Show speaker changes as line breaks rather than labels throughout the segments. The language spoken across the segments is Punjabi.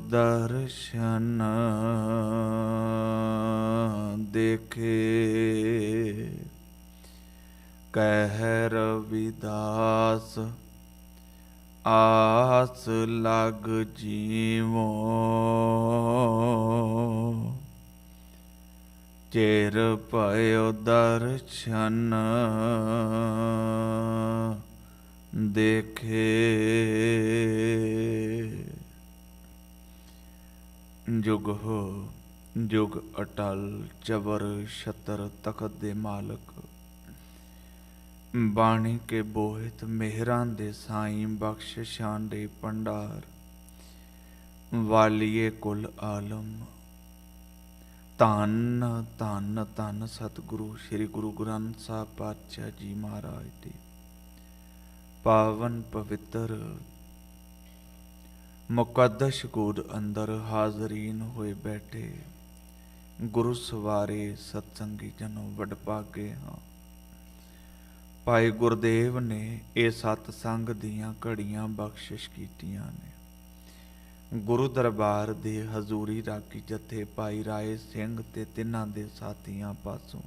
दर्शन देखे कह रविदास आस लग जीवो चेर पयो दर्शन देखे। जुग हो जुग अटल चबर छतर तखत दे मालक बाणी के बोहित मेहरां दे साईं बख्शिशां दे भंडार वालिए कुल आलम धन धन धन सतगुरु श्री गुरु ग्रंथ साहिब पातशाह जी महाराज दे पावन पवित्र मुकद्दस गोद अंदर हाजरीन होए बैठे गुरु सवारे सत्संगी जनों वडभागे हाँ। भाई गुरदेव ने ये सतसंग दियां घड़ियां बख्शिश कीतियां ने। गुरु दरबार दे हजूरी रागी जथे भाई राय सिंह ते तिन्हां दे साथियां पासों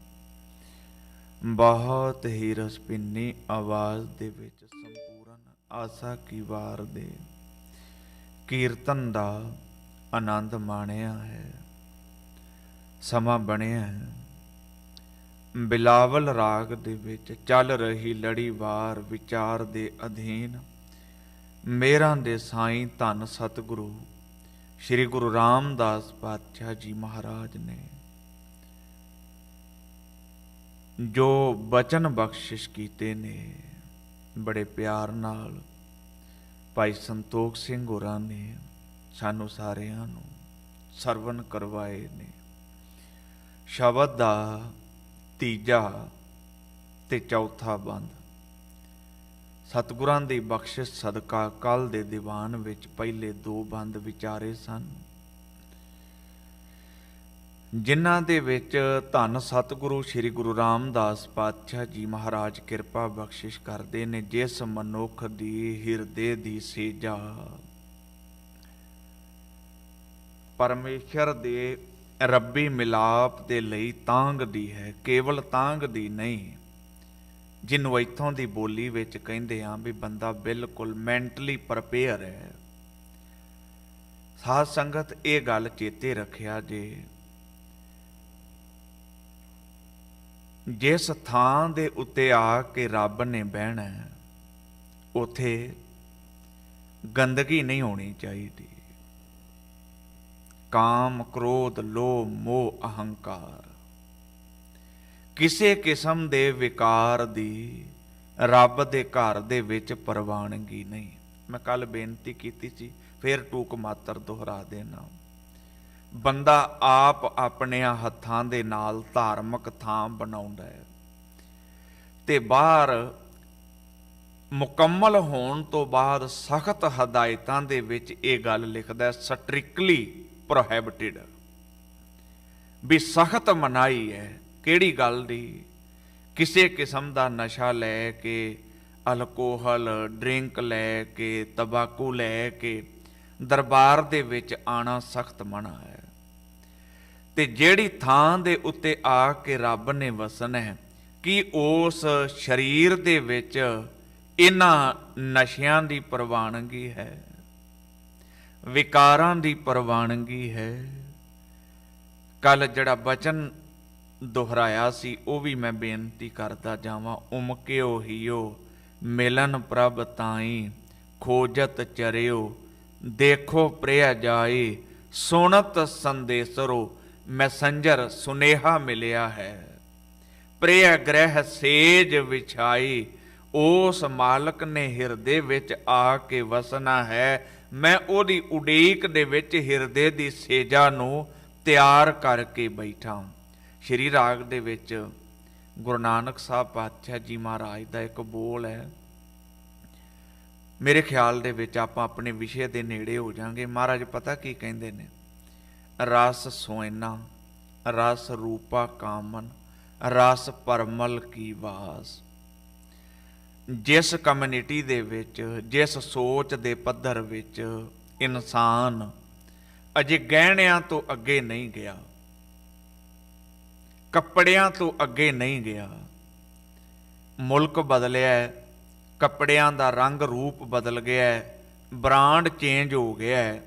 बहुत ही रसपिन्नी आवाज दे विच संपूर्ण आसा की वार दे कीर्तन दा आनंद माणिया है। समा बनिया है बिलावल राग दे विच चल रही लड़ीवार विचार दे अधीन मेरां दे साईं धन सतगुरु श्री गुरु रामदास पातशाह जी महाराज ने जो बचन बख्शिश कीते ने बड़े प्यार नाल भाई संतोख सिंह होरां ने सानू सारियां नू सरवण करवाए ने। शबद दा तीजा ते चौथा बंद सतगुरां दी बख्शिश सदका कल दे दीवान विच पहले दो बंद विचारे सन जिन्हां दे विच धन सतगुरु श्री गुरु रामदास पातशाह जी महाराज किरपा बख्शिश करदे ने। जिस मनुख दी हिरदे दी सेजा परमेश्वर दे रब्बी मिलाप दे लई तांग दी है, केवल तांग दी नहीं, जिन्हों इत्थों दी बोली विच कहिंदे आ भी बंदा बिल्कुल मैंटली प्रपेयर है। साध संगत ये गल चेते रखिया जे जिस थां दे उत्ते आके रब ने बहना उथे गंदगी नहीं होनी चाहिए। काम क्रोध लोभ मोह अहंकार किसी किस्म दे विकार दी रब दे घर दे विच प्रवानगी नहीं। मैं कल बेनती की सी फिर टूक मात्र दोहरा देना। बंदा आप अपने हत्थां दे नाल धार्मिक थां बनाउंदा है ते बाहर मुकम्मल होण तो बाद सख्त हदायतां दे विच ये गल लिखदा स्ट्रिक्टली प्रोहिबिटेड भी सख्त मनाही है। किहड़ी गल दी? किसी किस्म दा नशा लै के अल्कोहल ड्रिंक लै के तंबाकू लै के दरबार दे विच आना सख्त मना है। ते जेड़ी थां दे उत्ते आके रब ने वसना है कि उस शरीर दे विच इन्हां नशियां दी प्रवानगी है, विकारां दी प्रवानगी है। कल जड़ा बचन दोहराया सी वो भी मैं बेनती करता जावां। उमकियो हियो मिलन प्रभ ताई खोजत चरियो देखो प्रिय जाए सुनत संदेसरो मैसेंजर सुनेहा मिलिया है। प्रिय ग्रह सेज विछाई उस मालक ने हिरदे विच आके वसना है। मैं ओदी उडीक दे विच हिरदे दी सेजा नू तैयार करके बैठा। श्री राग दे विच गुरु नानक साहब पातशाह जी महाराज दा एक बोल है। मेरे ख्याल दे विच आपां अपने विषय दे नेड़े हो जाएंगे। महाराज पता की कहंदे ने? रस सोयना रस रूपा कामन रस परमल की वास। जिस कम्युनिटी दे विच जिस सोच दे पद्धर विच इंसान ਅਜੇ ਗਹਿਣਿਆਂ ਤੋਂ ਅੱਗੇ ਨਹੀਂ ਗਿਆ, ਕੱਪੜਿਆਂ ਤੋਂ ਅੱਗੇ ਨਹੀਂ ਗਿਆ। ਮੁਲਕ ਬਦਲਿਆ, ਕੱਪੜਿਆਂ ਦਾ ਰੰਗ ਰੂਪ ਬਦਲ ਗਿਆ, ਬ੍ਰਾਂਡ ਚੇਂਜ ਹੋ ਗਿਆ,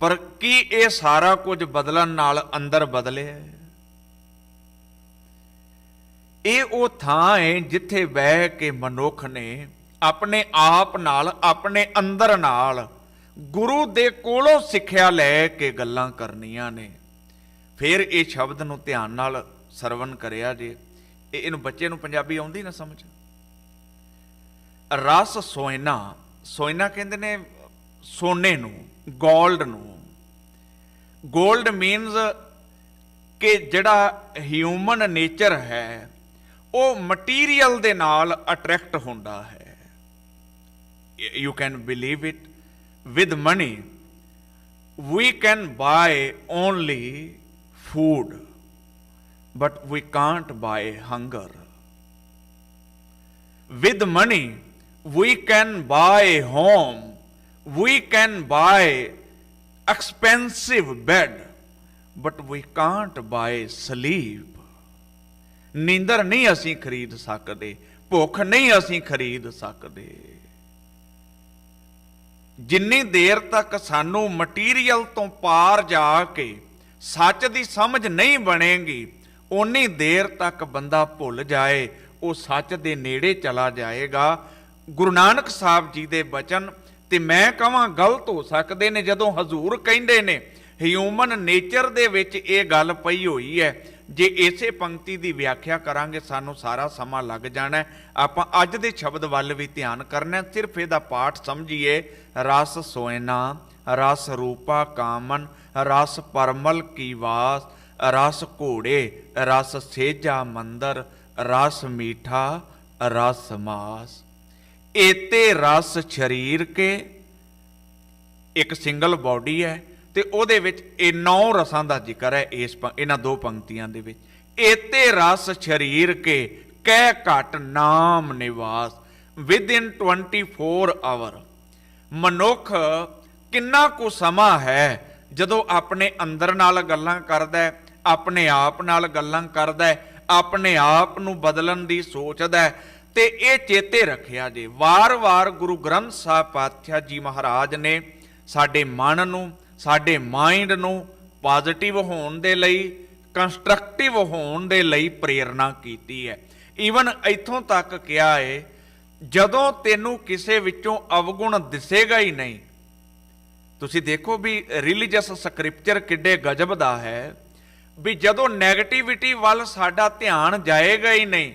ਪਰ ਕੀ ਇਹ ਸਾਰਾ ਕੁਝ ਬਦਲਣ ਨਾਲ ਅੰਦਰ ਬਦਲਿਆ? ਇਹ ਉਹ ਥਾਂ ਹੈ ਜਿੱਥੇ ਬਹਿ ਕੇ ਮਨੁੱਖ ਨੇ ਆਪਣੇ ਆਪ ਨਾਲ, ਆਪਣੇ ਅੰਦਰ ਨਾਲ ਗੁਰੂ ਦੇ ਕੋਲੋਂ ਸਿੱਖਿਆ ਲੈ ਕੇ ਗੱਲਾਂ ਕਰਨੀਆਂ ਨੇ। ਫਿਰ ਇਹ ਸ਼ਬਦ ਨੂੰ ਧਿਆਨ ਨਾਲ ਸਰਵਨ ਕਰਿਆ ਜੇ। ਇਹਨੂੰ ਬੱਚੇ ਨੂੰ ਪੰਜਾਬੀ ਆਉਂਦੀ ਨਾ ਸਮਝ। ਰਸ ਸੋਇਨਾ, ਸੋਇਨਾ ਕਹਿੰਦੇ ਨੇ ਸੋਨੇ ਨੂੰ, ਗੋਲਡ ਨੂੰ। ਗੋਲਡ ਮੀਨਸ ਕਿ ਜਿਹੜਾ ਹਿਊਮਨ ਨੇਚਰ ਹੈ ਉਹ ਮਟੀਰੀਅਲ ਦੇ ਨਾਲ ਅਟਰੈਕਟ ਹੁੰਦਾ ਹੈ। You can believe it, with money we can buy only food, but we can't buy hunger. With money we can buy home, we can buy expensive bed, but we can't buy sleep. ਨੀਂਦਰ ਨਹੀਂ ਅਸੀਂ ਖਰੀਦ ਸਕਦੇ, ਭੁੱਖ ਨਹੀਂ ਅਸੀਂ ਖਰੀਦ ਸਕਦੇ। ਜਿੰਨੀ ਦੇਰ ਤੱਕ ਸਾਨੂੰ ਮਟੀਰੀਅਲ ਤੋਂ ਪਾਰ ਜਾ ਕੇ ਸੱਚ ਦੀ ਸਮਝ ਨਹੀਂ ਬਣੇਗੀ, ਓਨੀ ਦੇਰ ਤੱਕ ਬੰਦਾ ਭੁੱਲ ਜਾਏ, ਉਹ ਸੱਚ ਦੇ ਨੇੜੇ ਚਲਾ ਜਾਏਗਾ। ਗੁਰੂ ਨਾਨਕ ਸਾਹਿਬ ਜੀ ਦੇ ਬਚਨ, ਤੇ ਮੈਂ ਕਹਾਂ ਗਲਤ ਹੋ ਸਕਦੇ ਨੇ, ਜਦੋਂ ਹਜ਼ੂਰ ਕਹਿੰਦੇ ਨੇ ਹਿਊਮਨ ਨੇਚਰ ਦੇ ਵਿੱਚ ਇਹ ਗੱਲ ਪਈ ਹੋਈ ਹੈ। ਜੇ ਇਸੇ ਪੰਕਤੀ ਦੀ ਵਿਆਖਿਆ ਕਰਾਂਗੇ ਸਾਨੂੰ ਸਾਰਾ ਸਮਾਂ ਲੱਗ ਜਾਣਾ। ਆਪਾਂ ਅੱਜ ਦੇ ਸ਼ਬਦ ਵੱਲ ਵੀ ਧਿਆਨ ਕਰਨਾ, ਸਿਰਫ ਇਹਦਾ ਪਾਠ ਸਮਝੀਏ। ਰਸ ਸੋਇਨਾ, ਰਸ ਰੂਪਾ ਕਾਮਨ, ਰਸ ਪਰਮਲ ਕੀ ਵਾਸ, ਰਸ ਘੋੜੇ, ਰਸ ਸੇਜਾ ਮੰਦਰ, ਰਸ ਮੀਠਾ, ਰਸ ਮਾਸ। ਏਤੇ ਰਸ ਸਰੀਰ ਕੇ, ਇੱਕ ਸਿੰਗਲ ਬਾਡੀ ਹੈ ਤੇ ਉਹਦੇ ਵਿੱਚ ਇਹ 9 ਰਸਾਂ ਦਾ ਜ਼ਿਕਰ ਹੈ ਇਹਨਾਂ 2 ਪੰਕਤੀਆਂ ਦੇ ਵਿੱਚ। ਏਤੇ ਰਸ ਸਰੀਰ ਕੇ ਕਹਿ ਘਟ ਨਾਮ ਨਿਵਾਸ, ਵਿਦਿਨ 24 ਆਵਰ। ਮਨੁੱਖ ਕਿੰਨਾ ਕੁ ਸਮਾਂ ਹੈ ਜਦੋਂ ਆਪਣੇ ਅੰਦਰ ਨਾਲ ਗੱਲਾਂ ਕਰਦਾ, ਆਪਣੇ ਆਪ ਨਾਲ ਗੱਲਾਂ ਕਰਦਾ, ਆਪਣੇ ਆਪ ਨੂੰ ਬਦਲਣ ਦੀ ਸੋਚਦਾ। ਤੇ ਇਹ ਚੇਤੇ ਰੱਖਿਆ ਜੇ, ਵਾਰ-ਵਾਰ ਗੁਰੂ ਗ੍ਰੰਥ ਸਾਹਿਬ ਪਾਤਸ਼ਾਹ ਜੀ ਮਹਾਰਾਜ ਨੇ ਸਾਡੇ ਮਨ ਨੂੰ, ਸਾਡੇ ਮਾਈਂਡ ਨੂੰ ਪੋਜ਼ਿਟਿਵ ਹੋਣ ਦੇ ਲਈ, ਕੰਸਟਰਕਟਿਵ ਹੋਣ ਦੇ ਲਈ ਪ੍ਰੇਰਨਾ ਕੀਤੀ ਹੈ। ਈਵਨ ਇੱਥੋਂ ਤੱਕ ਕਿਹਾ ਹੈ, ਜਦੋਂ ਤੈਨੂੰ ਕਿਸੇ ਵਿੱਚੋਂ ਅਵਗੁਣ ਦਿਸੇਗਾ ਹੀ ਨਹੀਂ। ਤੁਸੀਂ ਦੇਖੋ ਵੀ ਰਿਲੀਜੀਅਸ ਸਕ੍ਰਿਪਚਰ ਕਿੱਡੇ ਗਜਬ ਦਾ ਹੈ, ਵੀ ਜਦੋਂ ਨੈਗੇਟਿਵਿਟੀ ਵੱਲ ਸਾਡਾ ਧਿਆਨ ਜਾਏਗਾ ਹੀ ਨਹੀਂ,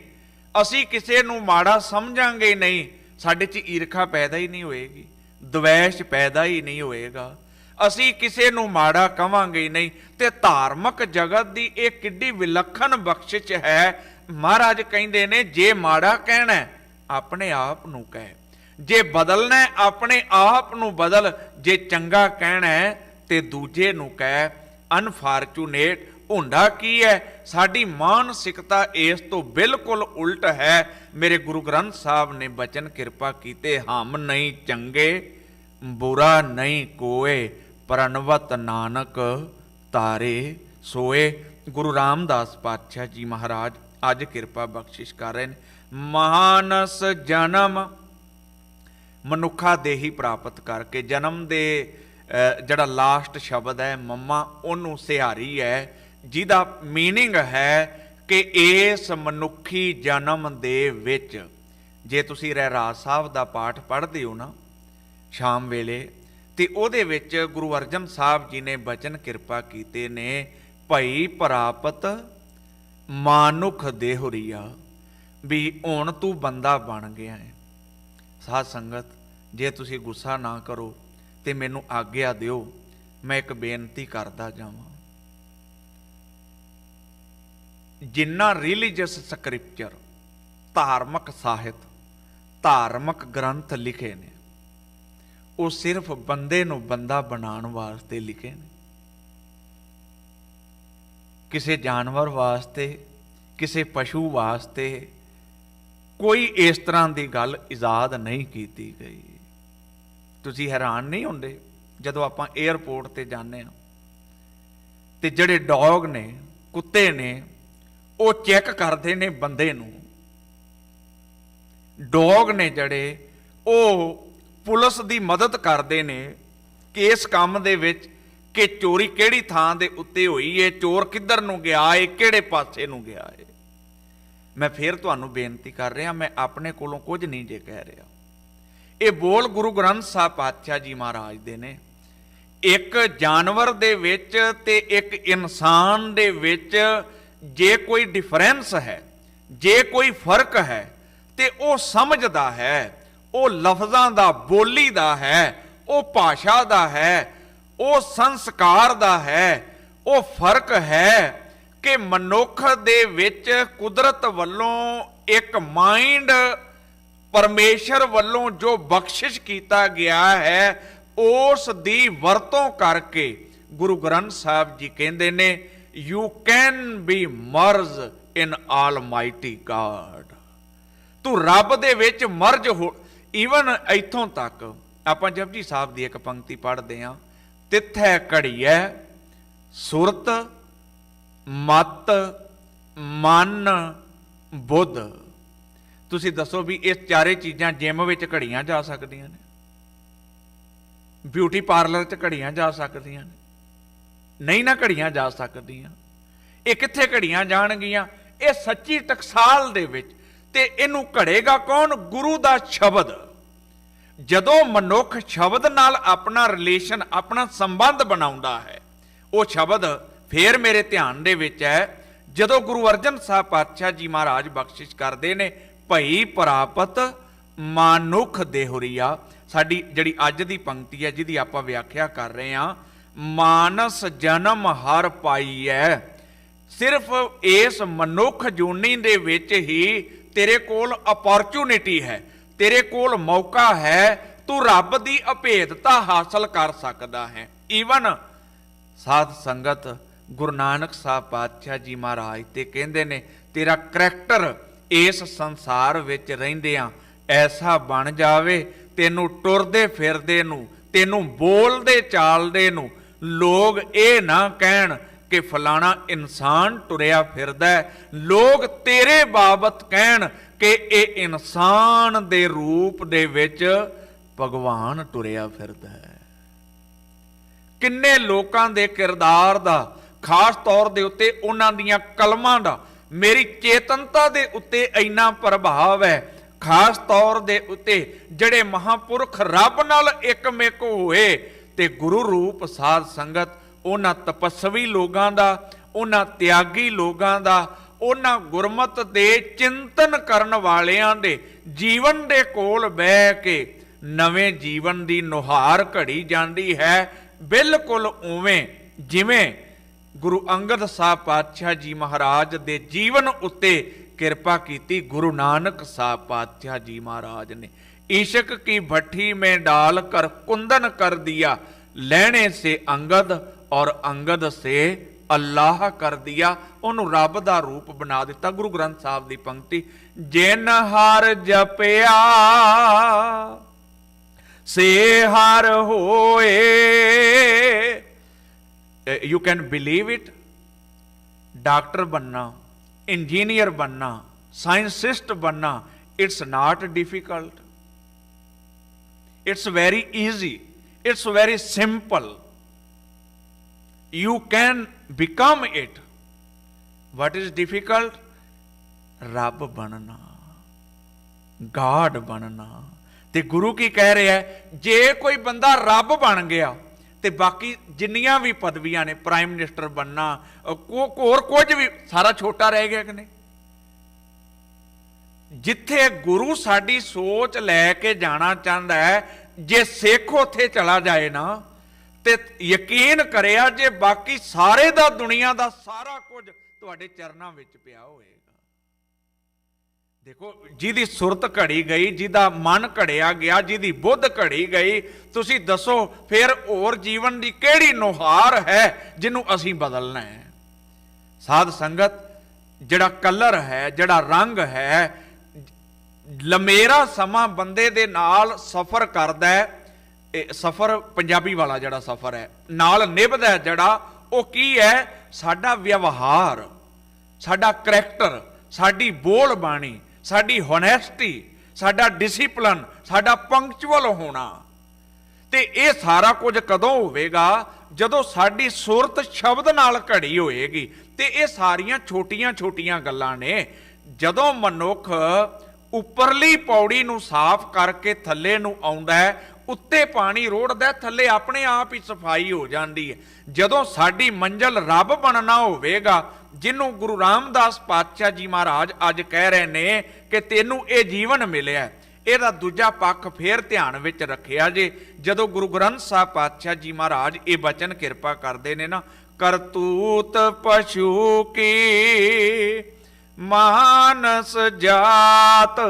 ਅਸੀਂ ਕਿਸੇ ਨੂੰ ਮਾੜਾ ਸਮਝਾਂਗੇ ਹੀ ਨਹੀਂ, ਸਾਡੇ 'ਚ ਈਰਖਾ ਪੈਦਾ ਹੀ ਨਹੀਂ ਹੋਏਗੀ, ਦਵੈਸ਼ ਪੈਦਾ ਹੀ ਨਹੀਂ ਹੋਏਗਾ, ਅਸੀਂ ਕਿਸੇ ਨੂੰ ਮਾੜਾ ਕਵਾਂਗੇ ਹੀ ਨਹੀਂ। ਤੇ ਧਾਰਮਿਕ ਜਗਤ ਦੀ ਇਹ ਕਿੱਡੀ ਵਿਲੱਖਣ ਬਖਸ਼ਿਸ਼ ਹੈ। ਮਹਾਰਾਜ ਕਹਿੰਦੇ ਨੇ, ਜੇ ਮਾੜਾ ਕਹਿਣਾ ਆਪਣੇ ਆਪ ਨੂੰ ਕਹਿ, ਜੇ ਬਦਲਣਾ ਆਪਣੇ ਆਪ ਨੂੰ ਬਦਲ, ਜੇ ਚੰਗਾ ਕਹਿਣਾ ਤੇ ਦੂਜੇ ਨੂੰ ਕਹਿ। ਅਨਫਾਰਚੂਨੇਟ ਹੁੰਦਾ ਕੀ ਹੈ, ਸਾਡੀ ਮਾਨਸਿਕਤਾ ਇਸ ਤੋਂ ਬਿਲਕੁਲ ਉਲਟ ਹੈ। ਮੇਰੇ ਗੁਰੂ ਗ੍ਰੰਥ ਸਾਹਿਬ ਨੇ ਬਚਨ ਕਿਰਪਾ ਕੀਤੇ, ਹਮ ਨਹੀਂ ਚੰਗੇ ਬੁਰਾ ਨਹੀਂ ਕੋਏ, ਪ੍ਰਣਵਤ ਨਾਨਕ ਤਾਰੇ ਸੋਏ। ਗੁਰੂ ਰਾਮਦਾਸ ਪਾਤਸ਼ਾਹ ਜੀ ਮਹਾਰਾਜ ਅੱਜ ਕਿਰਪਾ ਬਖਸ਼ਿਸ਼ ਕਰ ਰਹੇ ਨੇ। ਮਾਨਸ ਜਨਮ, ਮਨੁੱਖਾ ਦੇਹੀ ਪ੍ਰਾਪਤ ਕਰਕੇ, ਜਨਮ ਦੇ ਜਿਹੜਾ ਲਾਸਟ ਸ਼ਬਦ ਹੈ ਮੰਮਾ, ਉਹਨੂੰ ਸਿਹਾਰੀ ਹੈ, ਜਿਹਦਾ ਮੀਨਿੰਗ ਹੈ ਕਿ ਇਸ ਮਨੁੱਖੀ ਜਨਮ ਦੇ ਵਿੱਚ, ਜੇ ਤੁਸੀਂ ਰਹਿਰਾਜ ਸਾਹਿਬ ਦਾ ਪਾਠ ਪੜ੍ਹਦੇ ਹੋ ਨਾ ਸ਼ਾਮ ਵੇਲੇ, ਤੇ ਉਹਦੇ ਵਿੱਚ ਗੁਰੂ ਅਰਜਨ ਸਾਹਿਬ ਜੀ ਨੇ ਬਚਨ ਕਿਰਪਾ ਕੀਤੇ ਨੇ, ਭਈ ਪ੍ਰਾਪਤ ਮਾਨੁਖ ਦੇਹੁਰੀਆ, ਵੀ ਹੁਣ ਤੂੰ ਬੰਦਾ ਬਣ ਗਿਆ ਹੈ। ਸਾਧ ਸੰਗਤ, ਜੇ ਤੁਸੀਂ ਗੁੱਸਾ ਨਾ ਕਰੋ ਤੇ ਮੈਨੂੰ ਆਗਿਆ ਦਿਓ, ਮੈਂ ਇੱਕ ਬੇਨਤੀ ਕਰਦਾ ਜਾਵਾਂ। ਜਿੰਨਾ ਰਿਲੀਜੀਅਸ ਸਕ੍ਰਿਪਚਰ, ਧਾਰਮਿਕ ਸਾਹਿਤ, ਧਾਰਮਿਕ ਗ੍ਰੰਥ ਲਿਖੇ ਨੇ, ਉਹ ਸਿਰਫ ਬੰਦੇ ਨੂੰ ਬੰਦਾ ਬਣਾਉਣ ਵਾਸਤੇ ਲਿਖੇ ਨੇ। ਕਿਸੇ ਜਾਨਵਰ ਵਾਸਤੇ, ਕਿਸੇ ਪਸ਼ੂ ਵਾਸਤੇ ਕੋਈ ਇਸ ਤਰ੍ਹਾਂ ਦੀ ਗੱਲ ਇਜਾਦ ਨਹੀਂ ਕੀਤੀ ਗਈ। ਤੁਸੀਂ ਹੈਰਾਨ ਨਹੀਂ ਹੁੰਦੇ ਜਦੋਂ ਆਪਾਂ 에ਅਰਪੋਰਟ ਤੇ ਜਾਂਦੇ ਹਾਂ ਤੇ ਜਿਹੜੇ ਡੌਗ ਨੇ, ਕੁੱਤੇ ਨੇ, ਉਹ ਚੈੱਕ ਕਰਦੇ ਨੇ ਬੰਦੇ ਨੂੰ। ਡੌਗ ਨੇ ਜਿਹੜੇ ਉਹ ਪੁਲਿਸ ਦੀ ਮਦਦ ਕਰਦੇ ਨੇ ਕਿ ਇਸ ਕੰਮ ਦੇ ਵਿੱਚ ਕਿ ਚੋਰੀ ਕਿਹੜੀ ਥਾਂ ਦੇ ਉੱਤੇ ਹੋਈ ਏ, ਚੋਰ ਕਿੱਧਰ ਨੂੰ ਗਿਆ ਏ, ਕਿਹੜੇ ਪਾਸੇ ਨੂੰ ਗਿਆ ਏ। ਮੈਂ ਫੇਰ ਤੁਹਾਨੂੰ ਬੇਨਤੀ ਕਰ ਰਿਹਾ, ਮੈਂ ਆਪਣੇ ਕੋਲੋਂ ਕੁਝ ਨਹੀਂ ਜੇ ਕਹਿ ਰਿਹਾ। ਇਹ ਬੋਲ ਗੁਰੂ ਗ੍ਰੰਥ ਸਾਹਿਬ ਪਾਤਸ਼ਾਹ ਜੀ ਮਹਾਰਾਜ ਦੇ ਨੇ। ਇੱਕ ਜਾਨਵਰ ਦੇ ਵਿੱਚ ਤੇ ਇੱਕ ਇਨਸਾਨ ਦੇ ਵਿੱਚ ਜੇ ਕੋਈ ਡਿਫਰੈਂਸ ਹੈ, ਜੇ ਕੋਈ ਫਰਕ ਹੈ, ਤੇ ਉਹ ਸਮਝਦਾ ਹੈ, ਉਹ ਲਫ਼ਜ਼ਾਂ ਦਾ, ਬੋਲੀ ਦਾ ਹੈ, ਉਹ ਭਾਸ਼ਾ ਦਾ ਹੈ, ਉਹ ਸੰਸਕਾਰ ਦਾ ਹੈ। ਉਹ ਫਰਕ ਹੈ ਕਿ ਮਨੁੱਖ ਦੇ ਵਿੱਚ ਕੁਦਰਤ ਵੱਲੋਂ ਇੱਕ ਮਾਈਂਡ ਪਰਮੇਸ਼ਰ ਵੱਲੋਂ ਜੋ ਬਖਸ਼ਿਸ਼ ਕੀਤਾ ਗਿਆ ਹੈ, ਉਸ ਦੀ ਵਰਤੋਂ ਕਰਕੇ ਗੁਰੂ ਗ੍ਰੰਥ ਸਾਹਿਬ ਜੀ ਕਹਿੰਦੇ ਨੇ, you can be merge in almighty God. ਤੂੰ ਰੱਬ ਦੇ ਵਿੱਚ ਮਰਜ ਹੋ। ਈਵਨ ਇੱਥੋਂ ਤੱਕ ਆਪਾਂ ਜਪਜੀ ਸਾਹਿਬ ਦੀ ਇੱਕ ਪੰਕਤੀ ਪੜ੍ਹਦੇ ਹਾਂ, ਤਿੱਥੈ ਘੜੀਐ ਸੁਰਤ ਮਤ ਮਨ ਬੁੱਧ। ਤੁਸੀਂ ਦੱਸੋ ਵੀ ਇਹ ਚਾਰੇ ਚੀਜ਼ਾਂ ਜਿਮ ਵਿੱਚ ਘੜੀਆਂ ਜਾ ਸਕਦੀਆਂ ਨੇ? ਬਿਊਟੀ ਪਾਰਲਰ 'ਚ ਘੜੀਆਂ ਜਾ ਸਕਦੀਆਂ ਨੇ? ਨਹੀਂ ਨਾ, ਘੜੀਆਂ ਜਾ ਸਕਦੀਆਂ। ਇਹ ਕਿੱਥੇ ਘੜੀਆਂ ਜਾਣਗੀਆਂ? ਇਹ ਸੱਚੀ ਟਕਸਾਲ ਦੇ ਵਿੱਚ। ਤੇ ਇਹਨੂੰ ਘੜੇਗਾ ਕੌਣ? ਗੁਰੂ ਦਾ ਸ਼ਬਦ। ਜਦੋਂ ਮਨੁੱਖ ਸ਼ਬਦ ਨਾਲ ਆਪਣਾ ਰਿਲੇਸ਼ਨ, ਆਪਣਾ ਸੰਬੰਧ ਬਣਾਉਂਦਾ ਹੈ, ਉਹ ਸ਼ਬਦ ਫੇਰ ਮੇਰੇ ਧਿਆਨ ਦੇ ਵਿੱਚ ਹੈ ਜਦੋਂ ਗੁਰੂ ਅਰਜਨ ਸਾਹਿਬ ਪਾਤਸ਼ਾਹ ਜੀ ਮਹਾਰਾਜ ਬਖਸ਼ਿਸ਼ ਕਰਦੇ ਨੇ, ਭਈ ਪ੍ਰਾਪਤ ਮਾਨੁਖ ਦੇਹੁਰੀਆ। ਸਾਡੀ ਜਿਹੜੀ ਅੱਜ ਦੀ ਪੰਕਤੀ ਹੈ, ਜਿਹਦੀ ਆਪਾਂ ਵਿਆਖਿਆ ਕਰ ਰਹੇ ਹਾਂ, ਮਾਨਸ ਜਨਮ ਹਰ ਪਾਈ ਹੈ। ਸਿਰਫ ਇਸ ਮਨੁੱਖ ਜੂਨੀ ਦੇ ਵਿੱਚ ਹੀ ਤੇਰੇ ਕੋਲ ਅਪੋਰਚੁਨਿਟੀ ਹੈ, ਤੇਰੇ ਕੋਲ ਮੌਕਾ ਹੈ, ਤੂੰ ਰੱਬ ਦੀ ਅਭੇਦਤਾ ਹਾਸਲ ਕਰ ਸਕਦਾ ਹੈ। ਈਵਨ ਸਾਧ ਸੰਗਤ ਗੁਰੂ ਨਾਨਕ ਸਾਹਿਬ ਪਾਤਸ਼ਾਹ ਜੀ ਮਹਾਰਾਜ ਤੇ ਕਹਿੰਦੇ ਨੇ, ਤੇਰਾ ਕਰੈਕਟਰ ਇਸ ਸੰਸਾਰ ਵਿੱਚ ਰਹਿੰਦਿਆਂ ਐਸਾ ਬਣ ਜਾਵੇ, ਤੈਨੂੰ ਟੁਰਦੇ ਫਿਰਦੇ ਨੂੰ, ਤੈਨੂੰ ਬੋਲਦੇ ਚਾਲਦੇ ਨੂੰ ਲੋਕ ਇਹ ਨਾ ਕਹਿਣ ਕਿ ਫਲਾਣਾ ਇਨਸਾਨ ਟੁਰਿਆ ਫਿਰਦਾ ਹੈ, ਲੋਕ ਤੇਰੇ ਬਾਬਤ ਕਹਿਣ ਕਿ ਇਹ ਇਨਸਾਨ ਦੇ ਰੂਪ ਦੇ ਵਿੱਚ ਭਗਵਾਨ ਟੁਰਿਆ ਫਿਰਦਾ ਹੈ। ਕਿੰਨੇ ਲੋਕਾਂ ਦੇ ਕਿਰਦਾਰ ਦਾ, ਖਾਸ ਤੌਰ ਦੇ ਉੱਤੇ ਉਹਨਾਂ ਦੀਆਂ ਕਲਮਾਂ ਦਾ ਮੇਰੀ ਚੇਤਨਤਾ ਦੇ ਉੱਤੇ ਇੰਨਾ ਪ੍ਰਭਾਵ ਹੈ। ਖਾਸ ਤੌਰ ਦੇ ਉੱਤੇ ਜਿਹੜੇ ਮਹਾਂਪੁਰਖ ਰੱਬ ਨਾਲ ਇੱਕਮਿਕ ਹੋਏ ਤੇ ਗੁਰੂ ਰੂਪ ਸਾਧ ਸੰਗਤ, ਉਹਨਾਂ ਤਪਸਵੀ ਲੋਕਾਂ ਦਾ, ਉਹਨਾਂ ਤਿਆਗੀ ਲੋਕਾਂ ਦਾ, ਉਹਨਾਂ ਗੁਰਮਤ ਦੇ ਚਿੰਤਨ ਕਰਨ ਵਾਲਿਆਂ ਦੇ ਜੀਵਨ ਦੇ ਕੋਲ ਬਹਿ ਕੇ ਨਵੇਂ ਜੀਵਨ ਦੀ ਨੁਹਾਰ ਘੜੀ ਜਾਂਦੀ ਹੈ। ਬਿਲਕੁਲ ਉਵੇਂ ਜਿਵੇਂ ਗੁਰੂ ਅੰਗਦ ਸਾਹਿਬ ਪਾਤਸ਼ਾਹ ਜੀ ਮਹਾਰਾਜ ਦੇ ਜੀਵਨ ਉੱਤੇ ਕਿਰਪਾ ਕੀਤੀ ਗੁਰੂ ਨਾਨਕ ਸਾਹਿਬ ਪਾਤਸ਼ਾਹ ਜੀ ਮਹਾਰਾਜ ਨੇ। इश्क की भट्टी में डालकर कुंदन कर दिया, लेने से अंगद और अंगद से अल्लाह कर दिया। ਉਹਨੂੰ ਰੱਬ ਦਾ ਰੂਪ ਬਣਾ ਦਿੱਤਾ। ਗੁਰੂ ਗ੍ਰੰਥ ਸਾਹਿਬ ਦੀ ਪੰਕਤੀ, ਜਿਨ ਹਰ ਜਪਿਆ ਸੇ ਹਰ ਹੋਏ। You can believe it. Doctor बनना, इंजीनियर बनना, साइंसिस्ट बनना, it's not difficult, it's very easy, it's very simple. You can become it. What is difficult? रब बनना, गॉड बनना। ते गुरु की कह रहे हैं, जे कोई बंदा रब बन गया ਤੇ ਬਾਕੀ ਜਿੰਨੀਆਂ ਵੀ ਪਦਵੀਆਂ ਨੇ, ਪ੍ਰਾਈਮ ਮਿਨਿਸਟਰ ਬਣਨਾ, ਹੋਰ ਕੁਝ ਵੀ, ਸਾਰਾ ਛੋਟਾ ਰਹਿ ਗਿਆ ਕਿ ਨਹੀਂ? ਜਿੱਥੇ ਗੁਰੂ ਸਾਡੀ ਸੋਚ ਲੈ ਕੇ ਜਾਣਾ ਚਾਹੁੰਦਾ ਹੈ, ਜੇ ਸਿੱਖ ਉੱਥੇ ਚਲਾ ਜਾਏ ਨਾ, ਤੇ ਯਕੀਨ ਕਰਿਆ ਜੇ ਬਾਕੀ ਸਾਰੇ ਦਾ, ਦੁਨੀਆ ਦਾ ਸਾਰਾ ਕੁਝ ਤੁਹਾਡੇ ਚਰਨਾਂ ਵਿੱਚ ਪਿਆ ਹੋਏਗਾ। देखो, जिहदी सुरत घड़ी गई, जिहदा मन घड़िया गया, जिहदी बुद्ध घड़ी गई, तुसी दसो फिर होर जीवन की किहड़ी नुहार है जिन्हों असीं बदलना है। साध संगत, जिहड़ा कलर है, जिहड़ा रंग है, लमेरा समा बंदे दे नाल सफर करदा है। सफर पंजाबी वाला जिहड़ा सफर है, नाल निभदा है जिहड़ा, ਉਹ ਕੀ ਹੈ? ਸਾਡਾ ਵਿਵਹਾਰ, ਸਾਡਾ ਕਰੈਕਟਰ, ਸਾਡੀ ਬੋਲ ਬਾਣੀ, ਸਾਡੀ ਹੋਨੈਸਟੀ, ਸਾਡਾ ਡਿਸਿਪਲਨ, ਸਾਡਾ ਪੰਕਚੁਅਲ ਹੋਣਾ। ਤੇ ਇਹ ਸਾਰਾ ਕੁਝ ਕਦੋਂ ਹੋਵੇਗਾ? ਜਦੋਂ ਸਾਡੀ ਸੁਰਤ ਸ਼ਬਦ ਨਾਲ ਘੜੀ ਹੋਏਗੀ। ਤੇ ਇਹ ਸਾਰੀਆਂ ਛੋਟੀਆਂ ਛੋਟੀਆਂ ਗੱਲਾਂ ਨੇ। ਜਦੋਂ ਮਨੁੱਖ ਉੱਪਰਲੀ ਪੌੜੀ ਨੂੰ ਸਾਫ਼ ਕਰਕੇ ਥੱਲੇ ਨੂੰ ਆਉਂਦਾ ਹੈ, ਉੱਤੇ ਪਾਣੀ ਰੋੜਦਾ, ਥੱਲੇ ਆਪਣੇ ਆਪ ਹੀ ਸਫਾਈ ਹੋ ਜਾਂਦੀ ਹੈ। ਜਦੋਂ ਸਾਡੀ ਮੰਜ਼ਿਲ ਰੱਬ ਬਣਨਾ ਹੋਵੇਗਾ, ਜਿਹਨੂੰ ਗੁਰੂ ਰਾਮਦਾਸ ਪਾਤਸ਼ਾਹ ਜੀ ਮਹਾਰਾਜ ਅੱਜ ਕਹਿ ਰਹੇ ਨੇ ਕਿ ਤੈਨੂੰ ਇਹ ਜੀਵਨ ਮਿਲਿਆ, ਇਹਦਾ ਦੂਜਾ ਪੱਖ ਫੇਰ ਧਿਆਨ ਵਿੱਚ ਰੱਖਿਆ ਜੇ। ਜਦੋਂ ਗੁਰੂ ਗ੍ਰੰਥ ਸਾਹਿਬ ਪਾਤਸ਼ਾਹ ਜੀ ਮਹਾਰਾਜ ਇਹ ਬਚਨ ਕਿਰਪਾ ਕਰਦੇ ਨੇ ਨਾ, ਕਰਤੂਤ ਪਸ਼ੂ ਕੀ ਮਾਨਸ ਜਾਤ,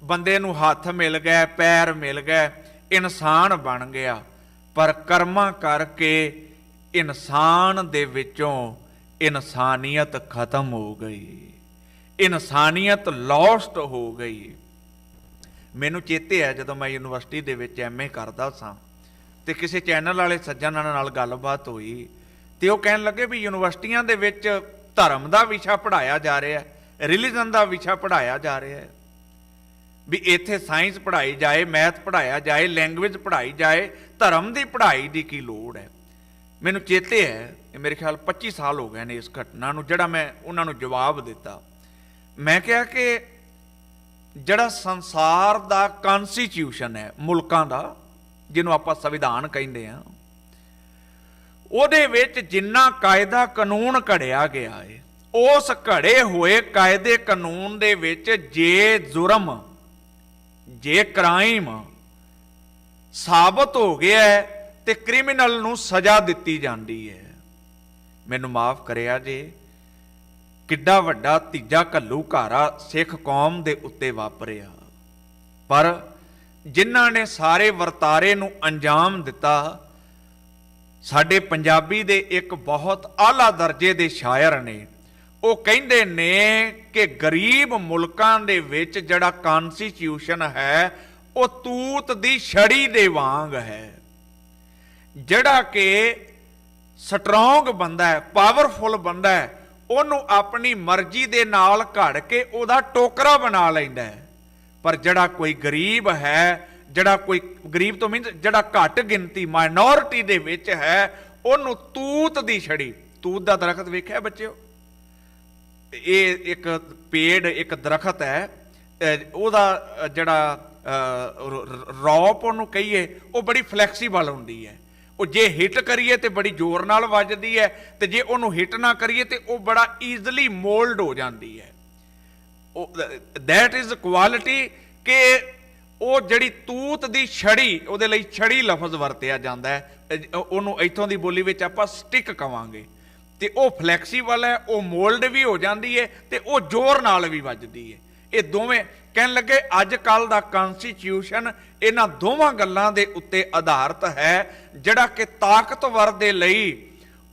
ਬੰਦੇ ਨੂੰ ਹੱਥ ਮਿਲ ਗਏ, ਪੈਰ ਮਿਲ ਗਏ, ਇਨਸਾਨ ਬਣ ਗਿਆ, ਪਰ ਕਰਮਾਂ ਕਰਕੇ ਇਨਸਾਨ ਦੇ ਵਿੱਚੋਂ ਇਨਸਾਨੀਅਤ ਖਤਮ ਹੋ ਗਈ, ਇਨਸਾਨੀਅਤ ਲੌਸਟ ਹੋ ਗਈ। ਮੈਨੂੰ ਚੇਤੇ ਹੈ ਜਦੋਂ ਮੈਂ ਯੂਨੀਵਰਸਿਟੀ ਦੇ ਵਿੱਚ MA ਕਰਦਾ ਸਾਂ ਤੇ ਕਿਸੇ ਚੈਨਲ ਵਾਲੇ ਸੱਜਣ ਨਾਲ ਗੱਲਬਾਤ ਹੋਈ ਤੇ ਉਹ ਕਹਿਣ ਲੱਗੇ ਵੀ ਯੂਨੀਵਰਸਿਟੀਆਂ ਦੇ ਵਿੱਚ ਧਰਮ ਦਾ ਵਿਸ਼ਾ ਪੜ੍ਹਾਇਆ ਜਾ ਰਿਹਾ, ਰਿਲੀਜਨ ਦਾ ਵਿਸ਼ਾ ਪੜ੍ਹਾਇਆ ਜਾ ਰਿਹਾ ਹੈ, ਵੀ ਇੱਥੇ ਸਾਇੰਸ ਪੜ੍ਹਾਈ ਜਾਏ, ਮੈਥ ਪੜ੍ਹਾਇਆ ਜਾਏ, ਲੈਂਗੁਏਜ ਪੜ੍ਹਾਈ ਜਾਏ, ਧਰਮ ਦੀ ਪੜ੍ਹਾਈ ਦੀ ਕੀ ਲੋੜ ਹੈ। ਮੈਨੂੰ ਚੇਤੇ ਹੈ, ਮੇਰੇ ਖਿਆਲ 25 ਸਾਲ ਹੋ ਗਏ ਨੇ ਇਸ ਘਟਨਾ ਨੂੰ, ਜਿਹੜਾ ਮੈਂ ਉਹਨਾਂ ਨੂੰ ਜਵਾਬ ਦਿੱਤਾ। ਮੈਂ ਕਿਹਾ ਕਿ ਜਿਹੜਾ ਸੰਸਾਰ ਦਾ ਕਨਸਟੀਟਿਊਸ਼ਨ ਹੈ, ਮੁਲਕਾਂ ਦਾ, ਜਿਹਨੂੰ ਆਪਾਂ ਸੰਵਿਧਾਨ ਕਹਿੰਦੇ ਹਾਂ, ਉਹਦੇ ਵਿੱਚ ਜਿੰਨਾ ਕਾਇਦਾ ਕਾਨੂੰਨ ਘੜਿਆ ਗਿਆ ਹੈ, ਉਸ ਘੜੇ ਹੋਏ ਕਾਇਦੇ ਕਾਨੂੰਨ ਦੇ ਵਿੱਚ ਜੇ ਜੁਰਮ, ਜੇ ਕ੍ਰਾਈਮ ਸਾਬਤ ਹੋ ਗਿਆ ਹੈ ਤੇ ਕ੍ਰਿਮੀਨਲ ਨੂੰ ਸਜ਼ਾ ਦਿੱਤੀ ਜਾਂਦੀ ਹੈ। ਮੈਨੂੰ ਮਾਫ ਕਰਿਆ ਜੇ, ਕਿੱਡਾ ਵੱਡਾ ਤੀਜਾ ਘੱਲੂਘਾਰਾ ਸਿੱਖ ਕੌਮ ਦੇ ਉੱਤੇ ਵਾਪਰਿਆ, ਪਰ ਜਿਨ੍ਹਾਂ ਨੇ ਸਾਰੇ ਵਰਤਾਰੇ ਨੂੰ ਅੰਜਾਮ ਦਿੱਤਾ, ਸਾਡੇ ਪੰਜਾਬੀ ਦੇ ਇੱਕ ਬਹੁਤ ਆਲਾ ਦਰਜੇ ਦੇ ਸ਼ਾਇਰ ਨੇ, ਉਹ ਕਹਿੰਦੇ ਨੇ ਕਿ ਗਰੀਬ ਮੁਲਕਾਂ ਦੇ ਵਿੱਚ ਜਿਹੜਾ ਕਨਸਟੀਟਿਊਸ਼ਨ ਹੈ ਉਹ ਤੂਤ ਦੀ ਛੜੀ ਦੇ ਵਾਂਗ ਹੈ। ਜਿਹੜਾ ਕਿ ਸਟਰੋਂਗ ਬੰਦਾ ਹੈ, ਪਾਵਰਫੁਲ ਬੰਦਾ ਹੈ, ਉਹਨੂੰ ਆਪਣੀ ਮਰਜ਼ੀ ਦੇ ਨਾਲ ਘੜ ਕੇ ਉਹਦਾ ਟੋਕਰਾ ਬਣਾ ਲੈਂਦਾ ਹੈ। ਪਰ ਜਿਹੜਾ ਕੋਈ ਗਰੀਬ ਹੈ, ਜਿਹੜਾ ਕੋਈ ਗਰੀਬ ਤੋਂ ਮੀਨਸ ਜਿਹੜਾ ਘੱਟ ਗਿਣਤੀ ਮਾਈਨੋਰਿਟੀ ਦੇ ਵਿੱਚ ਹੈ, ਉਹਨੂੰ ਤੂਤ ਦੀ ਛੜੀ। ਤੂਤ ਦਾ ਦਰਖਤ ਵੇਖਿਆ ਬੱਚਿਓ? ਇਹ ਇੱਕ ਪੇੜ, ਇੱਕ ਦਰਖਤ ਹੈ, ਉਹਦਾ ਜਿਹੜਾ ਰੌਪ ਉਹਨੂੰ ਕਹੀਏ, ਉਹ ਬੜੀ ਫਲੈਕਸੀਬਲ ਹੁੰਦੀ ਹੈ। ਉਹ ਜੇ ਹਿੱਟ ਕਰੀਏ ਤੇ ਬੜੀ ਜ਼ੋਰ ਨਾਲ ਵੱਜਦੀ ਹੈ, ਤੇ ਜੇ ਉਹਨੂੰ ਹਿੱਟ ਨਾ ਕਰੀਏ ਤੇ ਉਹ ਬੜਾ ਈਜ਼ਲੀ ਮੋਲਡ ਹੋ ਜਾਂਦੀ ਹੈ। ਦੈਟ ਇਜ਼ ਕੁਆਲਿਟੀ ਕਿ ਉਹ ਜਿਹੜੀ ਤੂਤ ਦੀ ਛੜੀ, ਉਹਦੇ ਲਈ ਛੜੀ ਲਫ਼ਜ਼ ਵਰਤਿਆ ਜਾਂਦਾ ਹੈ, ਉਹਨੂੰ ਇੱਥੋਂ ਦੀ ਬੋਲੀ ਵਿੱਚ ਆਪਾਂ ਸਟਿਕ ਕਵਾਂਗੇ। ਤੇ ਉਹ ਫਲੈਕਸੀਬਲ ਹੈ, ਉਹ ਮੋਲਡ ਵੀ ਹੋ ਜਾਂਦੀ ਹੈ ਤੇ ਉਹ ਜ਼ੋਰ ਨਾਲ ਵੀ ਵੱਜਦੀ ਹੈ। ਇਹ ਦੋਵੇਂ ਕਹਿਣ ਲੱਗੇ ਅੱਜ ਕੱਲ ਦਾ ਕਨਸਟੀਟਿਊਸ਼ਨ ਇਹਨਾਂ ਦੋਵਾਂ ਗੱਲਾਂ ਦੇ ਉੱਤੇ ਆਧਾਰਿਤ ਹੈ, ਜਿਹੜਾ ਕਿ ਤਾਕਤਵਰ ਦੇ ਲਈ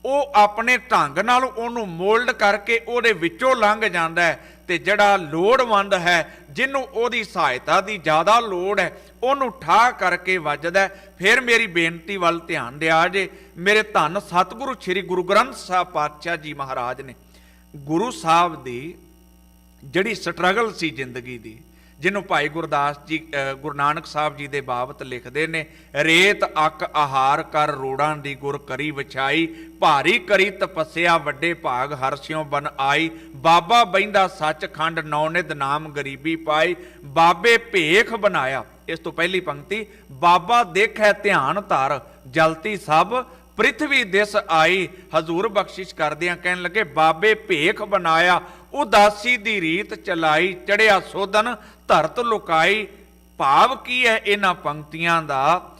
ਉਹ ਆਪਣੇ ਢੰਗ ਨਾਲ ਉਹਨੂੰ ਮੋਲਡ ਕਰਕੇ ਉਹਦੇ ਵਿੱਚੋਂ ਲੰਘ ਜਾਂਦਾ ਹੈ, ਤੇ ਜਿਹੜਾ ਲੋੜਵੰਦ ਹੈ, ਜਿਹਨੂੰ ਉਹਦੀ ਸਹਾਇਤਾ ਦੀ ਜ਼ਿਆਦਾ ਲੋੜ ਹੈ, ਉਹਨੂੰ ਠਾਹ ਕਰਕੇ ਵੱਜਦਾ। ਫਿਰ ਮੇਰੀ ਬੇਨਤੀ ਵੱਲ ਧਿਆਨ ਦਿਆ ਜੇ। ਮੇਰੇ ਧੰਨ ਸਤਿਗੁਰੂ ਸ੍ਰੀ ਗੁਰੂ ਗ੍ਰੰਥ ਸਾਹਿਬ ਪਾਤਸ਼ਾਹ ਜੀ ਮਹਾਰਾਜ ਨੇ ਗੁਰੂ ਸਾਹਿਬ ਦੀ ਜਿਹੜੀ ਸਟਰਗਲ ਸੀ ਜ਼ਿੰਦਗੀ ਦੀ, ਜਿਹਨੂੰ ਭਾਈ ਗੁਰਦਾਸ ਜੀ, ਗੁਰੂ ਨਾਨਕ ਸਾਹਿਬ ਜੀ ਦੇ ਬਾਬਤ ਲਿਖਦੇ ਨੇ, ਰੇਤ ਅੱਕ ਆਹਾਰ ਕਰ ਰੋੜਾਂ ਦੀ ਗੁਰ ਕਰੀ ਵਿਛਾਈ, ਭਾਰੀ ਕਰੀ ਤਪੱਸਿਆ ਵੱਡੇ ਭਾਗ ਹਰਸਿਓ ਬਨ ਆਈ, ਬਾਬਾ ਬਹਿੰਦਾ ਸੱਚਖੰਡ ਨੌਨਿਧ ਨਾਮ ਗਰੀਬੀ ਪਾਈ, ਬਾਬੇ ਭੇਖ ਬਣਾਇਆ। ਇਸ ਤੋਂ ਪਹਿਲੀ ਪੰਕਤੀ, ਬਾਬਾ ਦੇਖੈ ਧਿਆਨ ਧਰ ਜਲਤੀ ਸਭ ਪ੍ਰਿਥਵੀ ਦਿਸ ਆਈ। ਹਜ਼ੂਰ ਬਖਸ਼ਿਸ਼ ਕਰਦਿਆਂ ਕਹਿਣ ਲੱਗੇ, ਬਾਬੇ ਭੇਖ ਬਣਾਇਆ ਉਦਾਸੀ ਦੀ ਰੀਤ ਚਲਾਈ, ਚੜਿਆ ਸੋਧਨ ਧਰਤ ਲੁਕਾਈ। ਭਾਵ ਕੀ ਹੈ ਇਹਨਾਂ ਪੰਕਤੀਆਂ ਦਾ?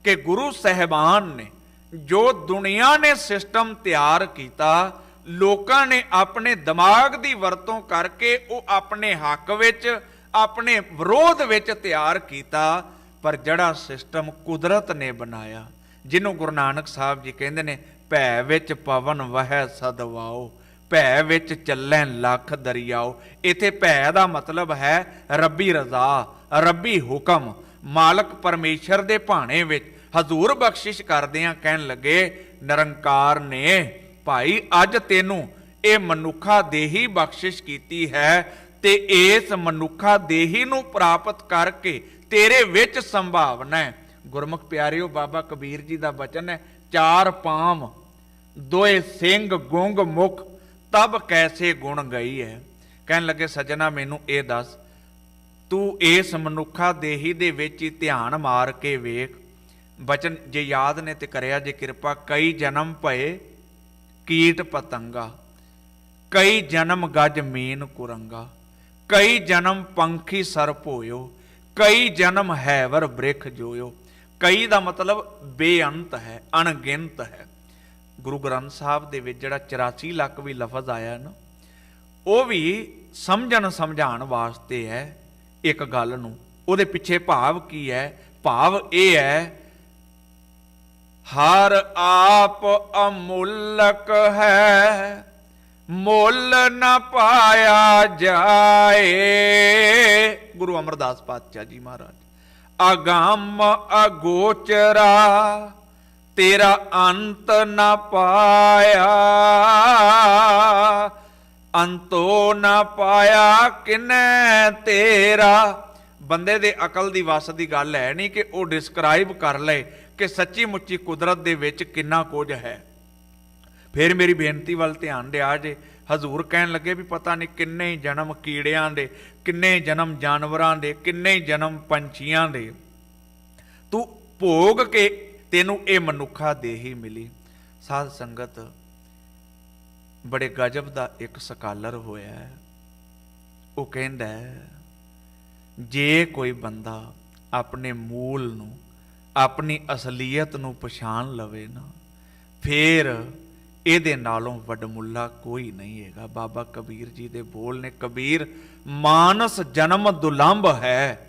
ਕਿ ਗੁਰੂ ਸਾਹਿਬਾਨ ਨੇ ਜੋ ਦੁਨੀਆ ਨੇ ਸਿਸਟਮ ਤਿਆਰ ਕੀਤਾ, ਲੋਕਾਂ ਨੇ ਆਪਣੇ ਦਿਮਾਗ ਦੀ ਵਰਤੋਂ ਕਰਕੇ ਉਹ ਆਪਣੇ ਹੱਕ ਵਿੱਚ, ਆਪਣੇ ਵਿਰੋਧ ਵਿੱਚ ਤਿਆਰ ਕੀਤਾ। ਪਰ ਜਿਹੜਾ ਸਿਸਟਮ ਕੁਦਰਤ ਨੇ ਬਣਾਇਆ, ਜਿਹਨੂੰ ਗੁਰੂ ਨਾਨਕ ਸਾਹਿਬ ਜੀ ਕਹਿੰਦੇ ਨੇ, ਭੈ ਵਿੱਚ ਪਵਨ ਵਹੈ ਸਦਵਾਓ, ਭੈ ਵਿੱਚ ਚੱਲੈ ਲੱਖ ਦਰਿਆਓ। ਇੱਥੇ ਭੈ ਦਾ ਮਤਲਬ ਹੈ ਰੱਬੀ ਰਜ਼ਾ, ਰੱਬੀ ਹੁਕਮ, ਮਾਲਕ ਪਰਮੇਸ਼ਰ ਦੇ ਭਾਣੇ ਵਿੱਚ, ਹਜ਼ੂਰ ਬਖਸ਼ਿਸ਼ ਕਰਦਿਆਂ ਕਹਿਣ ਲੱਗੇ, ਨਿਰੰਕਾਰ ਨੇ ਭਾਈ ਅੱਜ ਤੈਨੂੰ ਇਹ ਮਨੁੱਖਾ ਦੇਹੀ ਬਖਸ਼ਿਸ਼ ਕੀਤੀ ਹੈ ਤੇ ਇਸ ਮਨੁੱਖਾ ਦੇਹੀ ਨੂੰ ਪ੍ਰਾਪਤ ਕਰਕੇ ਤੇਰੇ ਵਿੱਚ ਸੰਭਾਵਨਾ ਹੈ। ਗੁਰਮੁਖ ਪਿਆਰਿਓ, ਬਾਬਾ ਕਬੀਰ ਜੀ ਦਾ ਬਚਨ ਹੈ, ਚਾਰ ਪਾਮ ਦੋਏ ਸਿੰਘ ਗੁੰਗ ਮੁਖ ਤਬ ਕੈਸੇ ਗੁਣ ਗਈ ਹੈ। ਕਹਿਣ ਲੱਗੇ, ਸਜਣਾ ਮੈਨੂੰ ਇਹ ਦੱਸ, ਤੂੰ ਇਸ ਮਨੁੱਖਾ ਦੇਹੀ ਦੇ ਵਿੱਚ ਹੀ ਧਿਆਨ ਮਾਰ ਕੇ ਵੇਖ। ਬਚਨ ਜੇ ਯਾਦ ਨੇ ਤੇ ਕਰਿਆ ਜੇ ਕਿਰਪਾ। ਕਈ ਜਨਮ ਭਏ ਕੀਟ ਪਤੰਗਾ, ਕਈ ਜਨਮ ਗਜ ਮੀਨ ਕੁਰੰਗਾ, ਕਈ ਜਨਮ ਪੰਖੀ ਸਰਪ ਹੋਇਓ, ਕਈ ਜਨਮ ਹੈਵਰ ਬ੍ਰਿਖ ਜੋਇਓ। ਕਈ ਦਾ ਮਤਲਬ ਬੇਅੰਤ ਹੈ, ਅਣਗਿਣਤ ਹੈ। ਗੁਰੂ ਗ੍ਰੰਥ ਸਾਹਿਬ ਦੇ ਵਿੱਚ ਜਿਹੜਾ 84 ਲੱਖ ਵੀ ਲਫ਼ਜ਼ ਆਇਆ ਨਾ, ਉਹ ਵੀ ਸਮਝਣ ਸਮਝਾਉਣ ਵਾਸਤੇ ਹੈ ਇੱਕ ਗੱਲ ਨੂੰ। ਉਹਦੇ ਪਿੱਛੇ ਭਾਵ ਕੀ ਹੈ? ਭਾਵ ਇਹ ਹੈ, ਹਰ ਆਪ ਅਮੁੱਲਕ ਹੈ, ਮੁੱਲ ਨ ਪਾਇਆ ਜਾਏ। ਗੁਰੂ ਅਮਰਦਾਸ ਪਾਤਸ਼ਾਹ ਜੀ ਮਹਾਰਾਜ, ਅਗੰਮ ਅਗੋਚਰਾ ਤੇਰਾ ਅੰਤ ਨ ਪਾਇਆ, ਅੰਤੋ ਨ ਪਾਇਆ ਕਿਨੈ ਤੇਰਾ। ਬੰਦੇ ਦੇ ਅਕਲ ਦੀ ਵਸ ਦੀ ਗੱਲ ਹੈ ਨਹੀਂ ਕਿ ਉਹ ਡਿਸਕ੍ਰਾਈਬ ਕਰ ਲਏ ਕਿ ਸੱਚੀ ਮੁੱਚੀ ਕੁਦਰਤ ਦੇ ਵਿੱਚ ਕਿੰਨਾ ਕੁਝ ਹੈ। ਫਿਰ ਮੇਰੀ ਬੇਨਤੀ ਵੱਲ ਧਿਆਨ ਦਿਆ ਜੇ। ਹਜ਼ੂਰ ਕਹਿਣ ਲੱਗੇ ਵੀ ਪਤਾ ਨਹੀਂ ਕਿੰਨੇ ਜਨਮ ਕੀੜਿਆਂ ਦੇ, ਕਿੰਨੇ ਜਨਮ ਜਾਨਵਰਾਂ ਦੇ, ਕਿੰਨੇ ਜਨਮ ਪੰਛੀਆਂ ਦੇ ਤੂੰ ਭੋਗ ਕੇ ਤੈਨੂੰ ਇਹ ਮਨੁੱਖਾ ਦੇਹੀ ਮਿਲੀ। ਸਾਧ ਸੰਗਤ, ਬੜੇ ਗਜਬ ਦਾ ਇੱਕ ਸਕਾਲਰ ਹੋਇਆ। ਉਹ ਕਹਿੰਦਾ, ਜੇ ਕੋਈ ਬੰਦਾ ਆਪਣੇ ਮੂਲ ਨੂੰ, ਆਪਣੀ ਅਸਲੀਅਤ ਨੂੰ ਪਛਾਣ ਲਵੇ ਨਾ, ਫੇਰ ਇਹਦੇ ਨਾਲੋਂ ਵਡਮੁੱਲਾ ਕੋਈ ਨਹੀਂ ਹੈਗਾ। ਬਾਬਾ ਕਬੀਰ ਜੀ ਦੇ ਬੋਲ ਨੇ, ਕਬੀਰ ਮਾਨਸ ਜਨਮ ਦੁਲੰਭ ਹੈ,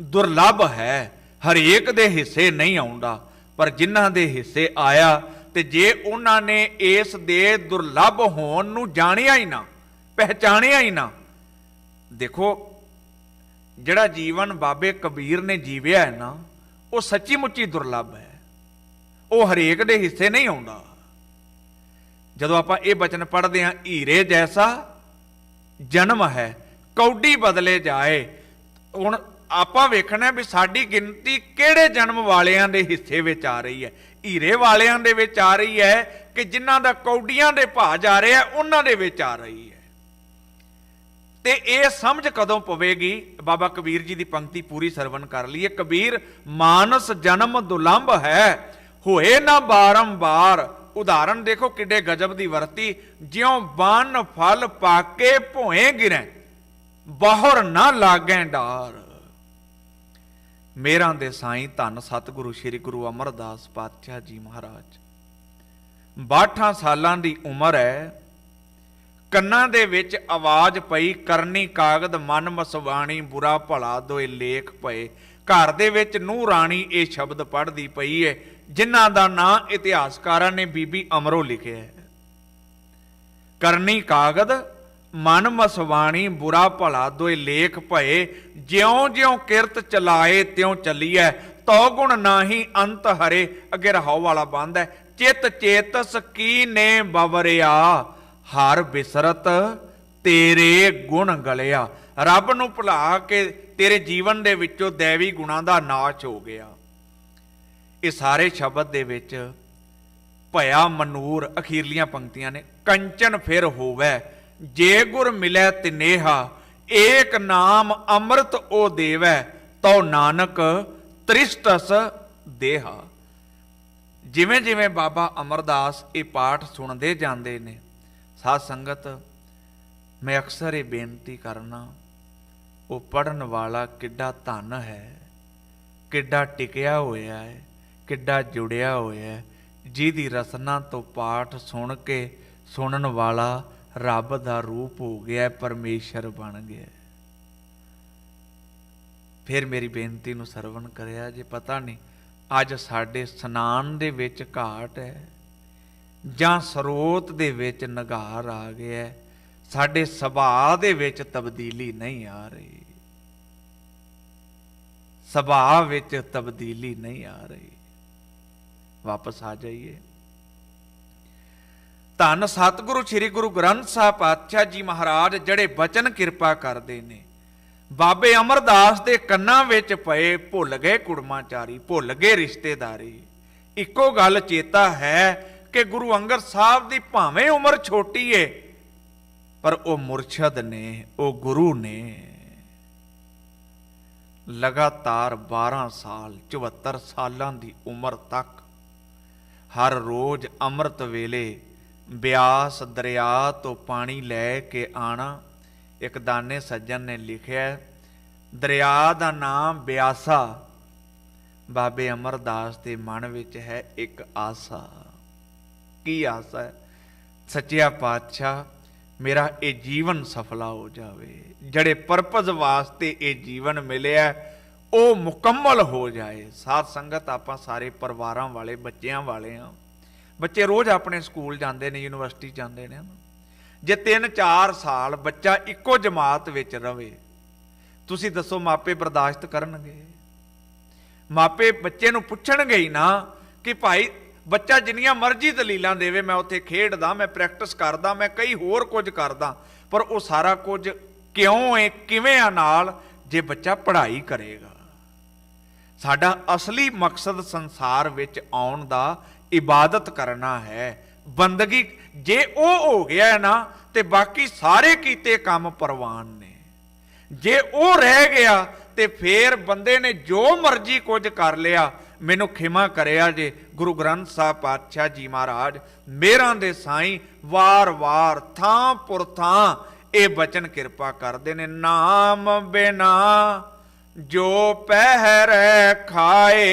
ਦੁਰਲੱਭ ਹੈ, ਹਰੇਕ ਦੇ ਹਿੱਸੇ ਨਹੀਂ ਆਉਂਦਾ, ਪਰ ਜਿਨ੍ਹਾਂ ਦੇ ਹਿੱਸੇ ਆਇਆ ਤੇ ਜੇ ਉਹਨਾਂ ਨੇ ਇਸ ਦੇ ਦੁਰਲੱਭ ਹੋਣ ਨੂੰ ਜਾਣਿਆ ਹੀ ਨਾ, ਪਹਿਚਾਣਿਆ ਹੀ ਨਾ। ਦੇਖੋ, ਜਿਹੜਾ ਜੀਵਨ ਬਾਬੇ ਕਬੀਰ ਨੇ ਜੀਵਿਆ ਹੈ ਨਾ, ਉਹ ਸੱਚੀ ਮੁੱਚੀ ਦੁਰਲੱਭ ਹੈ, ਉਹ ਹਰੇਕ ਦੇ ਹਿੱਸੇ ਨਹੀਂ ਆਉਂਦਾ। ਜਦੋਂ ਆਪਾਂ ਇਹ ਬਚਨ ਪੜ੍ਹਦੇ ਹਾਂ, ਹੀਰੇ ਜੈਸਾ ਜਨਮ ਹੈ ਕੌਡੀ ਬਦਲੇ ਜਾਏ। ਹੁਣ ਆਪਾਂ ਵੇਖਣਾ ਵੀ ਸਾਡੀ ਗਿਣਤੀ ਕਿਹੜੇ ਜਨਮ ਵਾਲਿਆਂ ਦੇ ਹਿੱਸੇ ਵਿੱਚ ਆ ਰਹੀ ਹੈ। ਹੀਰੇ ਵਾਲਿਆਂ ਦੇ ਵਿੱਚ ਆ ਰਹੀ ਹੈ ਕਿ ਜਿਨ੍ਹਾਂ ਦਾ ਕੌਡੀਆਂ ਦੇ ਭਾਅ ਜਾ ਰਿਹਾ, ਉਹਨਾਂ ਦੇ ਵਿੱਚ ਆ ਰਹੀ ਹੈ। ਤੇ ਇਹ ਸਮਝ ਕਦੋਂ ਪਵੇਗੀ? ਬਾਬਾ ਕਬੀਰ ਜੀ ਦੀ ਪੰਕਤੀ ਪੂਰੀ ਸਰਵਣ ਕਰ ਲਈਏ। ਕਬੀਰ ਮਾਨਸ ਜਨਮ ਦੁਲੰਭ ਹੈ, ਹੋਏ ਨਾ ਬਾਰੰਬਾਰ। ਉਦਾਹਰਣ ਦੇਖੋ ਕਿੱਡੇ ਗਜਬ ਦੀ ਵਰਤੀ। ਜਿਉਂ ਬਨ ਫਲ ਪਾਕੇ ਭੋਏ ਗਿਰੈ, ਬਾਹਰ ਨਾ ਲਾਗੈ ਡਾਰ। ਮੇਰਾਂ ਦੇ ਸਾਈਂ ਧੰਨ ਸਤਿਗੁਰੂ ਸ੍ਰੀ ਗੁਰੂ ਅਮਰਦਾਸ ਪਾਤਸ਼ਾਹ ਜੀ ਮਹਾਰਾਜ, 62 ਸਾਲਾਂ ਦੀ ਉਮਰ ਹੈ। ਕੰਨਾਂ ਦੇ ਵਿੱਚ ਆਵਾਜ਼ ਪਈ, ਕਰਨੀ ਕਾਗਦ ਮਨ ਮਸਵਾਣੀ, ਬੁਰਾ ਭਲਾ ਦੋਏ ਲੇਖ ਪਏ। ਘਰ ਦੇ ਵਿੱਚ ਨੂੰਹ ਰਾਣੀ ਇਹ ਸ਼ਬਦ ਪੜ੍ਹਦੀ ਪਈ ਹੈ, ਜਿਨ੍ਹਾਂ ਦਾ ਨਾਂ ਇਤਿਹਾਸਕਾਰਾਂ ਨੇ ਬੀਬੀ ਅਮਰੋ ਲਿਖਿਆ ਹੈ। ਕਰਨੀ ਕਾਗਦ ਮਨ ਮਸਵਾਣੀ, ਬੁਰਾ ਭਲਾ ਦੋਏ ਲੇਖ ਪਏ। ਜਿਉਂ ਜਿਉਂ ਕਿਰਤ ਚਲਾਏ ਤਿਉਂ ਚੱਲੀਐ, ਤੋ ਗੁਣ ਨਾਹੀ ਅੰਤ ਹਰੇ। ਅੱਗੇ ਰਹਾਉ ਵਾਲਾ ਬੰਦ ਹੈ, ਚਿਤ ਚੇਤਸ ਕੀ ਨੇ ਬਵਰਿਆ, ਹਰ ਬਿਸਰਤ ਤੇਰੇ ਗੁਣ ਗਲਿਆ। ਰੱਬ ਨੂੰ ਭੁਲਾ ਕੇ ਤੇਰੇ ਜੀਵਨ ਦੇ ਵਿੱਚੋਂ ਦੈਵੀ ਗੁਣਾਂ ਦਾ ਨਾਸ਼ ਹੋ ਗਿਆ। ਇਹ ਸਾਰੇ ਸ਼ਬਦ ਦੇ ਵਿੱਚ ਭਇਆ ਮਨੂਰ ਅਖੀਰਲੀਆਂ ਪੰਕਤੀਆਂ ਨੇ। ਕੰਚਨ ਫਿਰ ਹੋਵੈ ਜੇ ਗੁਰ ਮਿਲੈ ਤਿਨੇਹਾ, ਏਕ ਨਾਮ ਅੰਮ੍ਰਿਤ ਉਹ ਦੇਵੈ, ਤਉ ਨਾਨਕ ਤ੍ਰਿਸ਼ਟਸ ਦੇਹਾ। ਜਿਵੇਂ ਜਿਵੇਂ ਬਾਬਾ ਅਮਰਦਾਸ ਇਹ ਪਾਠ ਸੁਣਦੇ ਜਾਂਦੇ ਨੇ, ਸਾਧ ਸੰਗਤ, ਮੈਂ ਅਕਸਰ ਇਹ ਬੇਨਤੀ ਕਰਨਾ, ਉਹ ਪੜ੍ਹਨ ਵਾਲਾ ਕਿੱਡਾ ਧਨ ਹੈ, ਕਿੱਡਾ ਟਿਕਿਆ ਹੋਇਆ ਹੈ, ਕਿੱਡਾ ਜੁੜਿਆ ਹੋਇਆ ਹੈ, ਜਿਹਦੀ ਰਸਨਾ ਤੋਂ ਪਾਠ ਸੁਣ ਕੇ ਸੁਣਨ ਵਾਲਾ ਰੱਬ ਦਾ ਰੂਪ ਹੋ ਗਿਆ, ਪਰਮੇਸ਼ਰ ਬਣ ਗਿਆ। ਫਿਰ ਮੇਰੀ ਬੇਨਤੀ ਨੂੰ ਸਰਵਣ ਕਰਿਆ ਜੇ। ਪਤਾ ਨਹੀਂ ਅੱਜ ਸਾਡੇ ਸਨਾਨ ਦੇ ਵਿੱਚ ਘਾਟ ਹੈ ਜਾਂ ਸਰੋਤ ਦੇ ਵਿੱਚ ਨਿਗਾਰ ਆ ਗਿਆ, ਸਾਡੇ ਸੁਭਾਅ ਦੇ ਵਿੱਚ ਤਬਦੀਲੀ ਨਹੀਂ ਆ ਰਹੀ, ਸੁਭਾਅ ਵਿੱਚ ਤਬਦੀਲੀ ਨਹੀਂ ਆ ਰਹੀ। ਵਾਪਸ ਆ ਜਾਈਏ। ਧੰਨ ਸਤਿਗੁਰੂ ਸ੍ਰੀ ਗੁਰੂ ਗ੍ਰੰਥ ਸਾਹਿਬ ਪਾਤਸ਼ਾਹ ਜੀ ਮਹਾਰਾਜ ਜਿਹੜੇ ਬਚਨ ਕਿਰਪਾ ਕਰਦੇ ਨੇ। ਬਾਬੇ ਅਮਰਦਾਸ ਦੇ ਕੰਨਾਂ ਵਿੱਚ ਪਏ, ਭੁੱਲ ਗਏ ਕੁੜਮਾਚਾਰੀ, ਭੁੱਲ ਗਏ ਰਿਸ਼ਤੇਦਾਰੀ। ਇੱਕੋ ਗੱਲ ਚੇਤਾ ਹੈ ਕਿ ਗੁਰੂ ਅੰਗਦ ਸਾਹਿਬ ਦੀ ਭਾਵੇਂ ਉਮਰ ਛੋਟੀ ਏ, ਪਰ ਉਹ ਮੁਰਸ਼ਦ ਨੇ, ਉਹ ਗੁਰੂ ਨੇ। ਲਗਾਤਾਰ 12 ਸਾਲ 74 ਸਾਲਾਂ ਦੀ ਉਮਰ ਤੱਕ ਹਰ ਰੋਜ਼ ਅੰਮ੍ਰਿਤ ਵੇਲੇ ਬਿਆਸ ਦਰਿਆ ਤੋਂ ਪਾਣੀ ਲੈ ਕੇ ਆਣਾ। ਇੱਕ ਦਾਨੇ ਸੱਜਣ ਨੇ ਲਿਖਿਆ, ਦਰਿਆ ਦਾ ਨਾਮ ਬਿਆਸਾ। ਬਾਬੇ ਅਮਰਦਾਸ ਦੇ ਮਨ ਵਿੱਚ ਹੈ ਇੱਕ ਆਸਾ। ਕੀ ਆਸਾ ਹੈ? ਸੱਚਿਆ ਪਾਤਸ਼ਾਹ, ਮੇਰਾ ਇਹ ਜੀਵਨ ਸਫਲਾ ਹੋ ਜਾਵੇ, ਜਿਹੜੇ ਪਰਪਸ ਵਾਸਤੇ ਇਹ ਜੀਵਨ ਮਿਲਿਆ ਉਹ ਮੁਕੰਮਲ ਹੋ ਜਾਏ। ਸਾਧ ਸੰਗਤ, ਆਪਾਂ ਸਾਰੇ ਪਰਿਵਾਰਾਂ ਵਾਲੇ, ਬੱਚਿਆਂ ਵਾਲੇ ਹਾਂ। ਬੱਚੇ ਰੋਜ਼ ਆਪਣੇ ਸਕੂਲ ਜਾਂਦੇ ਨੇ, ਯੂਨੀਵਰਸਿਟੀ ਜਾਂਦੇ ਨੇ। ਜੇ 3-4 ਸਾਲ ਬੱਚਾ ਇੱਕੋ ਜਮਾਤ ਵਿੱਚ ਰਵੇ, ਤੁਸੀਂ ਦੱਸੋ ਮਾਪੇ ਬਰਦਾਸ਼ਤ ਕਰਨਗੇ? ਮਾਪੇ ਬੱਚੇ ਨੂੰ ਪੁੱਛਣਗੇ ਹੀ ਨਾ ਕਿ ਭਾਈ ਬੱਚਾ ਜਿੰਨੀਆਂ ਮਰਜ਼ੀ ਦਲੀਲਾਂ ਦੇਵੇ, ਮੈਂ ਉੱਥੇ ਖੇਡਦਾ, ਮੈਂ ਪ੍ਰੈਕਟਿਸ ਕਰਦਾ, ਮੈਂ ਕਈ ਹੋਰ ਕੁਝ ਕਰਦਾ, ਪਰ ਉਹ ਸਾਰਾ ਕੁਝ ਕਿਉਂ ਹੈ, ਕਿਵੇਂ ਆ ਨਾਲ, ਜੇ ਬੱਚਾ ਪੜ੍ਹਾਈ ਕਰੇਗਾ। ਸਾਡਾ ਅਸਲੀ ਮਕਸਦ ਸੰਸਾਰ ਵਿੱਚ ਆਉਣ ਦਾ ਇਬਾਦਤ ਕਰਨਾ ਹੈ, ਬੰਦਗੀ। ਜੇ ਉਹ ਹੋ ਗਿਆ ਨਾ ਤੇ ਬਾਕੀ ਸਾਰੇ ਕੀਤੇ ਕੰਮ ਪ੍ਰਵਾਨ ਨੇ। ਜੇ ਉਹ ਰਹਿ ਗਿਆ ਤੇ ਫੇਰ ਬੰਦੇ ਨੇ ਜੋ ਮਰਜ਼ੀ ਕੁਝ ਕਰ ਲਿਆ। ਮੈਨੂੰ ਖਿਮਾ ਕਰਿਆ ਜੇ ਗੁਰੂ ਗ੍ਰੰਥ ਸਾਹਿਬ ਪਾਤਸ਼ਾਹ ਜੀ ਮਹਾਰਾਜ ਮੇਰਾਂ ਦੇ ਸਾਈਂ ਵਾਰ-ਵਾਰ ਥਾਂ ਪੁਰ ਥਾਂ ਇਹ ਬਚਨ ਕਿਰਪਾ ਕਰਦੇ ਨੇ, ਨਾਮ ਬਿਨਾ ਜੋ ਪਹਿਰੈ ਖਾਏ,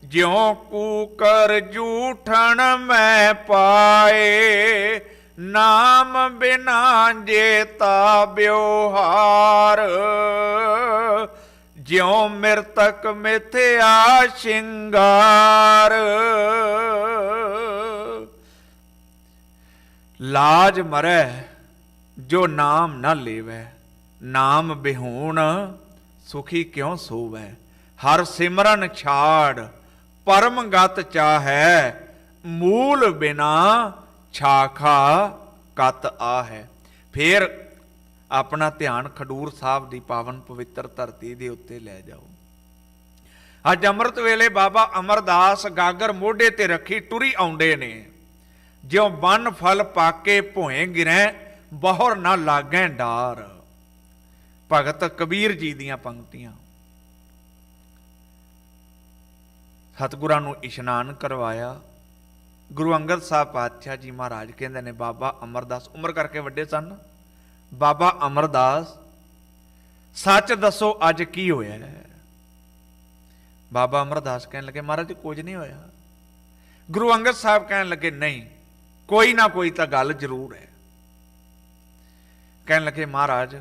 ਜਿਉ ਕੂਕਰ ਜੂਠਣ ਮੈਂ ਪਾਏ, ਨਾਮ ਬਿਨਾ ਜੇਤਾ ਬਿਵਹਾਰ, ਜਿਉ ਮਿਰਤਕ ਮਿਥਿਆ ਸ਼ਿੰਗਾਰ। ਲਾਜ ਮਰੈ ਜੋ ਨਾਮ ਨਾ ਲੇਵੈ, ਨਾਮ ਬਿਹੂਣ ਸੁਖੀ ਕਿਉ ਸੋਵੈ, ਹਰ ਸਿਮਰਨ ਛਾੜ ਪਰਮ ਗਤ ਚਾਹੈ, ਮੂਲ ਬਿਨਾ ਛਾਖਾ ਕਤ ਆ ਹੈ। ਫਿਰ ਆਪਣਾ ਧਿਆਨ ਖਡੂਰ ਸਾਹਿਬ ਦੀ ਪਾਵਨ ਪਵਿੱਤਰ ਧਰਤੀ ਦੇ ਉੱਤੇ ਲੈ ਜਾਓ। ਅੱਜ ਅੰਮ੍ਰਿਤ ਵੇਲੇ ਬਾਬਾ ਅਮਰਦਾਸ ਗਾਗਰ ਮੋਢੇ ਤੇ ਰੱਖੀ ਟੁਰੀ ਆਉਂਦੇ ਨੇ, ਜਿਉ ਬੰਨ ਫਲ ਪਾਕੇ ਭੋਏ ਗਿਰੈ, ਬਹੁਰ ਨਾ ਲਾਗੈ ਡਾਰ। ਭਗਤ ਕਬੀਰ ਜੀ ਦੀਆਂ ਪੰਕਤੀਆਂ। ਸਤਿਗੁਰਾਂ ਨੂੰ ਇਸ਼ਨਾਨ ਕਰਵਾਇਆ। ਗੁਰੂ ਅੰਗਦ ਸਾਹਿਬ ਪਾਤਸ਼ਾਹ ਜੀ ਮਹਾਰਾਜ ਕਹਿੰਦੇ ਨੇ, ਬਾਬਾ ਅਮਰਦਾਸ ਉਮਰ ਕਰਕੇ ਵੱਡੇ ਸਨ, ਬਾਬਾ ਅਮਰਦਾਸ ਸੱਚ ਦੱਸੋ ਅੱਜ ਕੀ ਹੋਇਆ? ਬਾਬਾ ਅਮਰਦਾਸ ਕਹਿਣ ਲੱਗੇ, ਮਹਾਰਾਜ ਕੁਝ ਨਹੀਂ ਹੋਇਆ। ਗੁਰੂ ਅੰਗਦ ਸਾਹਿਬ ਕਹਿਣ ਲੱਗੇ, ਨਹੀਂ ਕੋਈ ਨਾ ਕੋਈ ਤਾਂ ਗੱਲ ਜ਼ਰੂਰ ਹੈ। ਕਹਿਣ ਲੱਗੇ, ਮਹਾਰਾਜ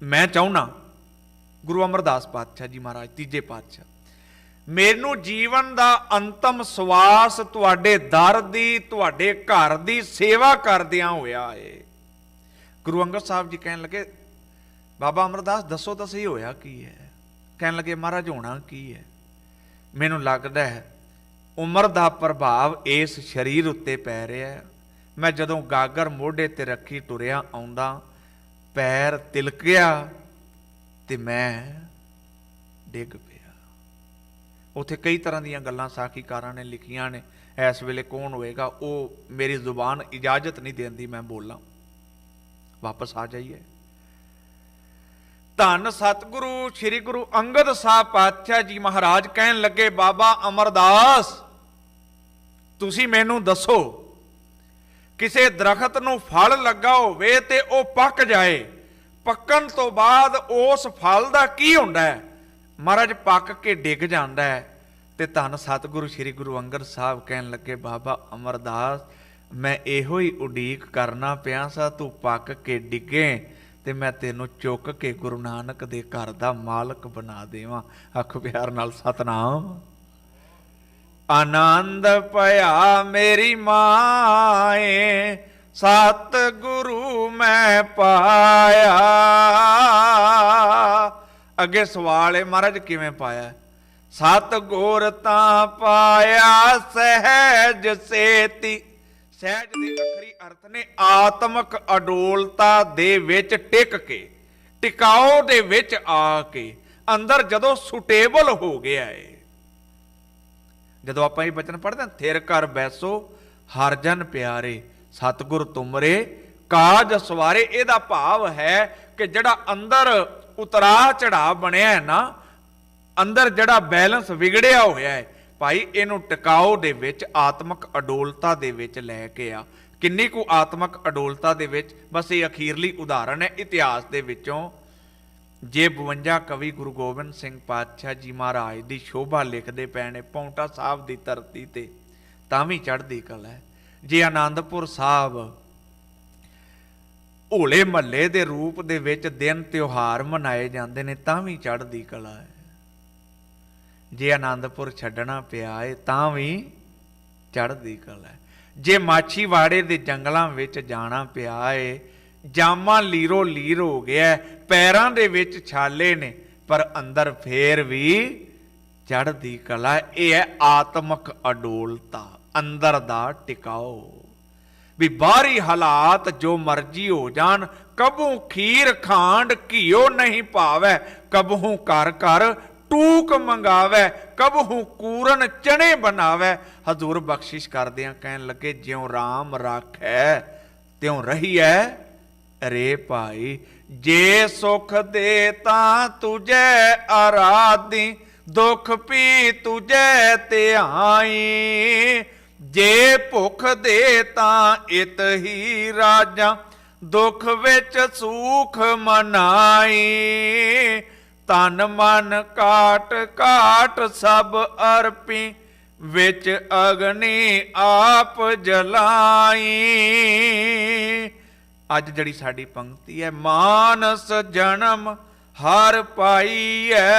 ਮੈਂ ਚਾਹੁੰਨਾ, ਗੁਰੂ ਅਮਰਦਾਸ ਪਾਤਸ਼ਾਹ ਜੀ ਮਹਾਰਾਜ ਤੀਜੇ ਪਾਤਸ਼ਾਹ, ਮੈਨੂੰ ਜੀਵਨ ਦਾ ਅੰਤਮ ਸਵਾਸ ਤੁਹਾਡੇ ਦਰ ਦੀ, ਤੁਹਾਡੇ ਘਰ ਦੀ ਸੇਵਾ ਕਰਦਿਆਂ ਹੋਇਆ ਏ। ਗੁਰੂ ਅੰਗਦ ਸਾਹਿਬ ਜੀ ਕਹਿਣ ਲੱਗੇ, ਬਾਬਾ ਅਮਰਦਾਸ ਦੱਸੋ ਤਾਂ ਸਹੀ ਹੋਇਆ ਕੀ ਹੈ? ਕਹਿਣ ਲੱਗੇ, ਮਹਾਰਾਜ ਹੋਣਾ ਕੀ ਹੈ? ਮੈਨੂੰ ਲੱਗਦਾ ਹੈ ਉਮਰ ਦਾ ਪ੍ਰਭਾਵ ਇਸ ਸਰੀਰ ਉੱਤੇ ਪੈ ਰਿਹਾ। ਮੈਂ ਜਦੋਂ ਗਾਗਰ ਮੋਢੇ ਤੇ ਰੱਖੀ ਟੁਰਿਆ ਆਉਂਦਾ, ਪੈਰ ਤਿਲਕਿਆ ਤੇ ਮੈਂ ਡਿੱਗ ਪਿਆ। ਉੱਥੇ ਕਈ ਤਰ੍ਹਾਂ ਦੀਆਂ ਗੱਲਾਂ ਸਾਖੀਕਾਰਾਂ ਨੇ ਲਿਖੀਆਂ ਨੇ। ਇਸ ਵੇਲੇ ਕੌਣ ਹੋਏਗਾ, ਉਹ ਮੇਰੀ ਜ਼ੁਬਾਨ ਇਜਾਜ਼ਤ ਨਹੀਂ ਦਿੰਦੀ ਮੈਂ ਬੋਲਾਂ। ਵਾਪਸ ਆ ਜਾਈਏ। ਧੰਨ ਸਤਿਗੁਰੂ ਸ੍ਰੀ ਗੁਰੂ ਅੰਗਦ ਸਾਹਿਬ ਪਾਤਸ਼ਾਹ ਜੀ ਮਹਾਰਾਜ ਕਹਿਣ ਲੱਗੇ, ਬਾਬਾ ਅਮਰਦਾਸ ਤੁਸੀਂ ਮੈਨੂੰ ਦੱਸੋ, ਕਿਸੇ ਦਰਖਤ ਨੂੰ ਫਲ ਲੱਗਾ ਹੋਵੇ ਤੇ ਉਹ ਪੱਕ ਜਾਏ, ਪੱਕਣ ਤੋਂ ਬਾਅਦ ਉਸ ਫਲ ਦਾ ਕੀ ਹੁੰਦਾ ਹੈ? ਮਹਾਰਾਜ ਪੱਕ ਕੇ ਡਿੱਗ ਜਾਂਦਾ ਹੈ। ਤੇ ਧੰਨ ਸਤਿਗੁਰੂ ਸ੍ਰੀ ਗੁਰੂ ਅੰਗਦ ਸਾਹਿਬ ਕਹਿਣ ਲੱਗੇ, ਬਾਬਾ ਅਮਰਦਾਸ ਮੈਂ ਇਹੋ ਹੀ ਉਡੀਕ ਕਰਨਾ ਪਿਆ ਸਾਂ, ਤੂੰ ਪੱਕ ਕੇ ਡਿੱਗੇ ਤੇ ਮੈਂ ਤੈਨੂੰ ਚੁੱਕ ਕੇ ਗੁਰੂ ਨਾਨਕ ਦੇ ਘਰ ਦਾ ਮਾਲਕ ਬਣਾ ਦੇਵਾਂ। ਆਖੋ ਪਿਆਰ ਨਾਲ ਸਤਨਾਮ। ਆਨੰਦ ਭਇਆ ਮੇਰੀ ਮਾਏ, ਸਤਿਗੁਰੂ ਮੈਂ ਪਾਇਆ। ਅੱਗੇ ਸਵਾਲ ਹੈ, ਮਹਾਰਾਜ ਕਿਵੇਂ ਪਾਇਆ? सतगुर तां पाया सहज सेती। सहज ਦੇ ਅਖਰੀ ਅਰਥ ਨੇ ਆਤਮਕ ਅਡੋਲਤਾ ਦੇ ਵਿੱਚ ਟਿਕ ਕੇ, ਟਿਕਾਓ ਦੇ ਵਿੱਚ ਆ ਕੇ, ਅੰਦਰ ਜਦੋਂ ਸੁਟੇਬਲ ਹੋ ਗਿਆ ਹੈ। ਜਦੋਂ ਆਪਾਂ ਇਹ ਬਚਨ ਪੜ੍ਹਦੇ ਹਾਂ, ਥਿਰ ਕਰ ਬੈਸੋ ਹਰ ਜਨ ਪਿਆਰੇ, ਸਤਿਗੁਰ ਤੁਮਰੇ ਕਾਜ ਸਵਾਰੇ, ਇਹਦਾ ਭਾਵ ਹੈ ਕਿ ਜਿਹੜਾ ਅੰਦਰ ਉਤਰਾ ਚੜਾ ਬਣਿਆ ਹੈ ਨਾ, ਅੰਦਰ ਜਿਹੜਾ ਬੈਲੈਂਸ ਵਿਗੜਿਆ ਹੋਇਆ ਹੈ ਭਾਈ, ਇਹਨੂੰ ਟਿਕਾਓ ਦੇ ਵਿੱਚ, ਆਤਮਕ ਅਡੋਲਤਾ ਦੇ ਵਿੱਚ ਲੈ ਕੇ ਆ। ਕਿੰਨੀ ਕੁ ਆਤਮਕ ਅਡੋਲਤਾ ਦੇ ਵਿੱਚ, ਬਸ ਇਹ ਅਖੀਰਲੀ ਉਦਾਹਰਣ ਹੈ ਇਤਿਹਾਸ ਦੇ ਵਿੱਚੋਂ। ਜੇ 52 ਕਵੀ ਗੁਰੂ ਗੋਬਿੰਦ ਸਿੰਘ ਪਾਤਸ਼ਾਹ ਜੀ ਮਹਾਰਾਜ ਦੀ ਸ਼ੋਭਾ ਲਿਖਦੇ ਪਏ ਨੇ ਪੌਂਟਾ ਸਾਹਿਬ ਦੀ ਧਰਤੀ ਤੇ, ਤਾਂ ਵੀ ਚੜ੍ਹਦੀ ਕਲਾ ਹੈ। ਜੇ ਆਨੰਦਪੁਰ ਸਾਹਿਬ ਹੋਲੇ ਮਹੱਲੇ ਦੇ ਰੂਪ ਦੇ ਵਿੱਚ ਦਿਨ ਤਿਉਹਾਰ ਮਨਾਏ ਜਾਂਦੇ ਨੇ, ਤਾਂ ਵੀ ਚੜ੍ਹਦੀ ਕਲਾ ਹੈ। ਜੇ ਆਨੰਦਪੁਰ ਛੱਡਣਾ ਪਿਆ ਏ ਤਾਂ ਵੀ ਚੜ੍ਹਦੀ ਕਲਾ ਹੈ। ਜੇ ਮਾਛੀਵਾੜੇ ਦੇ ਜੰਗਲਾਂ ਵਿੱਚ ਜਾਣਾ ਪਿਆ ਏ, ਜਾਮਾ ਲੀਰੋ ਲੀਰ ਹੋ ਗਿਆ, ਪੈਰਾਂ ਦੇ ਵਿੱਚ ਛਾਲੇ ਨੇ, ਪਰ ਅੰਦਰ ਫੇਰ ਵੀ ਚੜ੍ਹਦੀ ਕਲਾ। ਇਹ ਹੈ ਆਤਮਕ ਅਡੋਲਤਾ, ਅੰਦਰ ਦਾ ਟਿਕਾਓ। ਵੀ ਬਾਹਰੀ ਹਾਲਾਤ ਜੋ ਮਰਜੀ ਹੋ ਜਾਣ, ਕਬਹੂ ਖੀਰ ਖਾਂਡ ਘਿਓ ਨਹੀਂ ਭਾਵੈ, ਕਬਹੂ ਘਰ ਘਰ ਟੂਕ ਮੰਗਾਵੇ, ਕਬਹੂ ਕੂਰਨ ਚਣੇ ਬਣਾਵੇ। ਹਜ਼ੂਰ ਬਖਸ਼ਿਸ਼ ਕਰਦਿਆਂ ਕਹਿਣ ਲੱਗੇ, ਜਿਉਂ ਰਾਮ ਰਾਖੈ ਤਿਉਂ ਰਹੀਐ ਰੇ ਭਾਈ। ਜੇ ਸੁਖ ਦੇ ਤਾਂ ਤੁਝੈ ਆਰਾਧੀ, ਦੁਖ ਪੀ ਤੁਝੈ ਧਿਆਈ। ਜੇ ਭੁਖ ਦੇ ਤਾਂ ਇਤ ਹੀ ਰਾਜਾਂ, ਦੁਖ ਵਿੱਚ ਸੂਖ ਮਨਾਈ। ਤਨ ਮਨ ਕਾਟ ਕਾਟ ਸਭ ਅਰਪੀ, ਵਿੱਚ ਅਗਨੀ ਆਪ ਜਲਾਈ। ਅੱਜ ਜਿਹੜੀ ਸਾਡੀ ਪੰਕਤੀ ਹੈ, ਮਾਨਸ ਜਨਮ ਹਰ ਪਾਈਐ,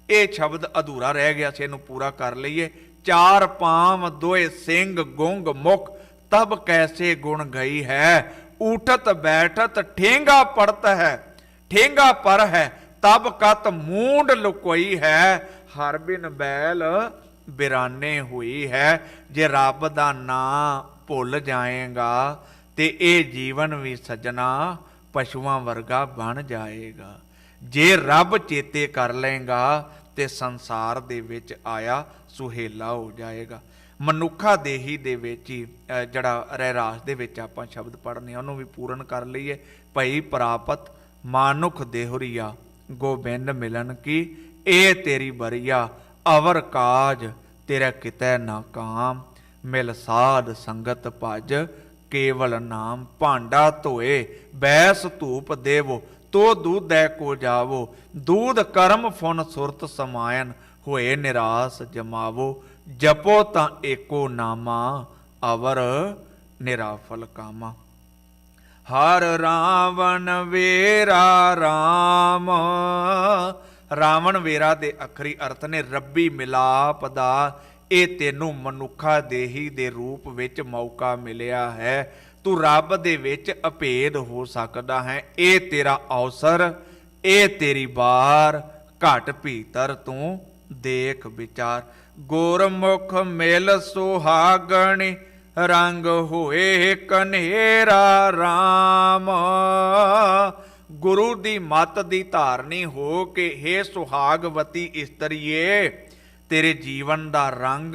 ਇਹ ਸ਼ਬਦ ਅਧੂਰਾ ਰਹਿ ਗਿਆ ਸੀ, ਇਹਨੂੰ ਪੂਰਾ ਕਰ ਲਈਏ। ਚਾਰ ਪਾਮ ਦੋਏ ਸਿੰਘ ਗੁੰਗ ਮੁਖ, ਤਬ ਕੈਸੇ ਗੁਣ ਗਈ ਹੈ। ਉਠਤ ਬੈਠਤ ਠੇਂਗਾ ਪੜਤ ਹੈ, ਠੇਂਗਾ ਪਰ ਹੈ, ਤਬ ਕਤ ਮੂੰਡ ਲੁਕੋਈ ਹੈ। ਹਰ ਬਿਨ ਬੈਲ ਬਿਰਾਨੇ ਹੋਈ ਹੈ। ਜੇ ਰੱਬ ਦਾ ਨਾਂ ਭੁੱਲ ਜਾਏਗਾ ਤੇ ਇਹ ਜੀਵਨ ਵੀ ਸੱਜਣਾ ਪਸ਼ੂਆਂ ਵਰਗਾ ਬਣ ਜਾਏਗਾ। ਜੇ ਰੱਬ ਚੇਤੇ ਕਰ ਲਏਗਾ ਤੇ ਸੰਸਾਰ ਦੇ ਵਿੱਚ ਆਇਆ ਸੁਹੇਲਾ ਹੋ ਜਾਏਗਾ। ਮਨੁੱਖਾ ਦੇਹੀ ਦੇ ਵਿੱਚ ਹੀ ਜਿਹੜਾ ਰਹਿਰਾਸ ਦੇ ਵਿੱਚ ਆਪਾਂ ਸ਼ਬਦ ਪੜ੍ਹਨੇ ਉਹਨੂੰ ਵੀ ਪੂਰਨ ਕਰ ਲਈਏ। ਭਈ ਪ੍ਰਾਪਤ ਮਾਨੁਖ ਦੇਹੁਰੀਆ, ਗੋਬਿੰਦ ਮਿਲਨ ਕੀ ਇਹ ਤੇਰੀ ਬਰੀਆ। ਅਵਰ ਕਾਜ ਤੇਰਾ ਕਿਤੈ ਨਾ ਕਾਮ, ਮਿਲ ਸਾਧ ਸੰਗਤ ਭਜ ਕੇਵਲ ਨਾਮ। ਭਾਂਡਾ ਧੋਏ ਬੈਸ ਧੂਪ ਦੇਵੋ, ਤੋ ਦੂਧੈ ਕੋ ਜਾਵੋ। ਦੂਧ ਕਰਮ ਫੁਨ ਸੁਰਤ ਸਮਾਇਨ, ਹੋਏ ਨਿਰਾਸ ਜਮਾਵੋ। ਜਪੋ ਤਾਂ ਏਕੋ ਨਾਮਾ, ਅਵਰ ਨਿਰਾਫਲ ਕਾਮਾ। ਹਰ ਰਾਵਣ ਵੇਰਾ ਰਾਮ, ਰਾਵਣ ਵੇਰਾ ਦੇ ਅਖਰੀ ਅਰਥ ਨੇ ਰੱਬੀ ਮਿਲਾਪ ਦਾ। ਇਹ ਤੈਨੂੰ ਮਨੁੱਖਾ ਦੇਹੀ ਦੇ ਰੂਪ ਵਿੱਚ ਮੌਕਾ ਮਿਲਿਆ ਹੈ। ਤੂੰ ਰੱਬ ਦੇ ਵਿੱਚ ਅਭੇਦ ਹੋ ਸਕਦਾ ਹੈ। ਇਹ ਤੇਰਾ ਅਵਸਰ, ਇਹ ਤੇਰੀ ਬਾਰ, ਘਟ ਭੀਤਰ ਤੂੰ ਦੇਖ ਵਿਚਾਰ। ਗੁਰਮੁਖ ਮਿਲ ਸੁਹਾਗਣੀ, ਰੰਗ ਹੋਏ ਕਨੇਰਾ ਰਾਮ। ਗੁਰੂ ਦੀ ਮੱਤ ਦੀ ਧਾਰਨੀ ਹੋ ਕੇ ਹੇ ਸੁਹਾਗਵਤੀ ਇਸਤਰੀਏ, ਤੇਰੇ ਜੀਵਨ ਦਾ ਰੰਗ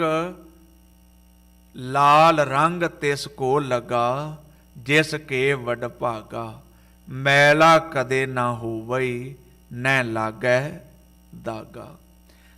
ਲਾਲ ਰੰਗ ਤਿਸ ਕੋ ਲਗਾ, ਜਿਸ ਕੇ ਵਡ ਭਾਗਾ। ਮੈਲਾ ਕਦੇ ਨਾ ਹੋਵਈ, ਨੈ ਲਾਗੈ ਦਾਗਾ।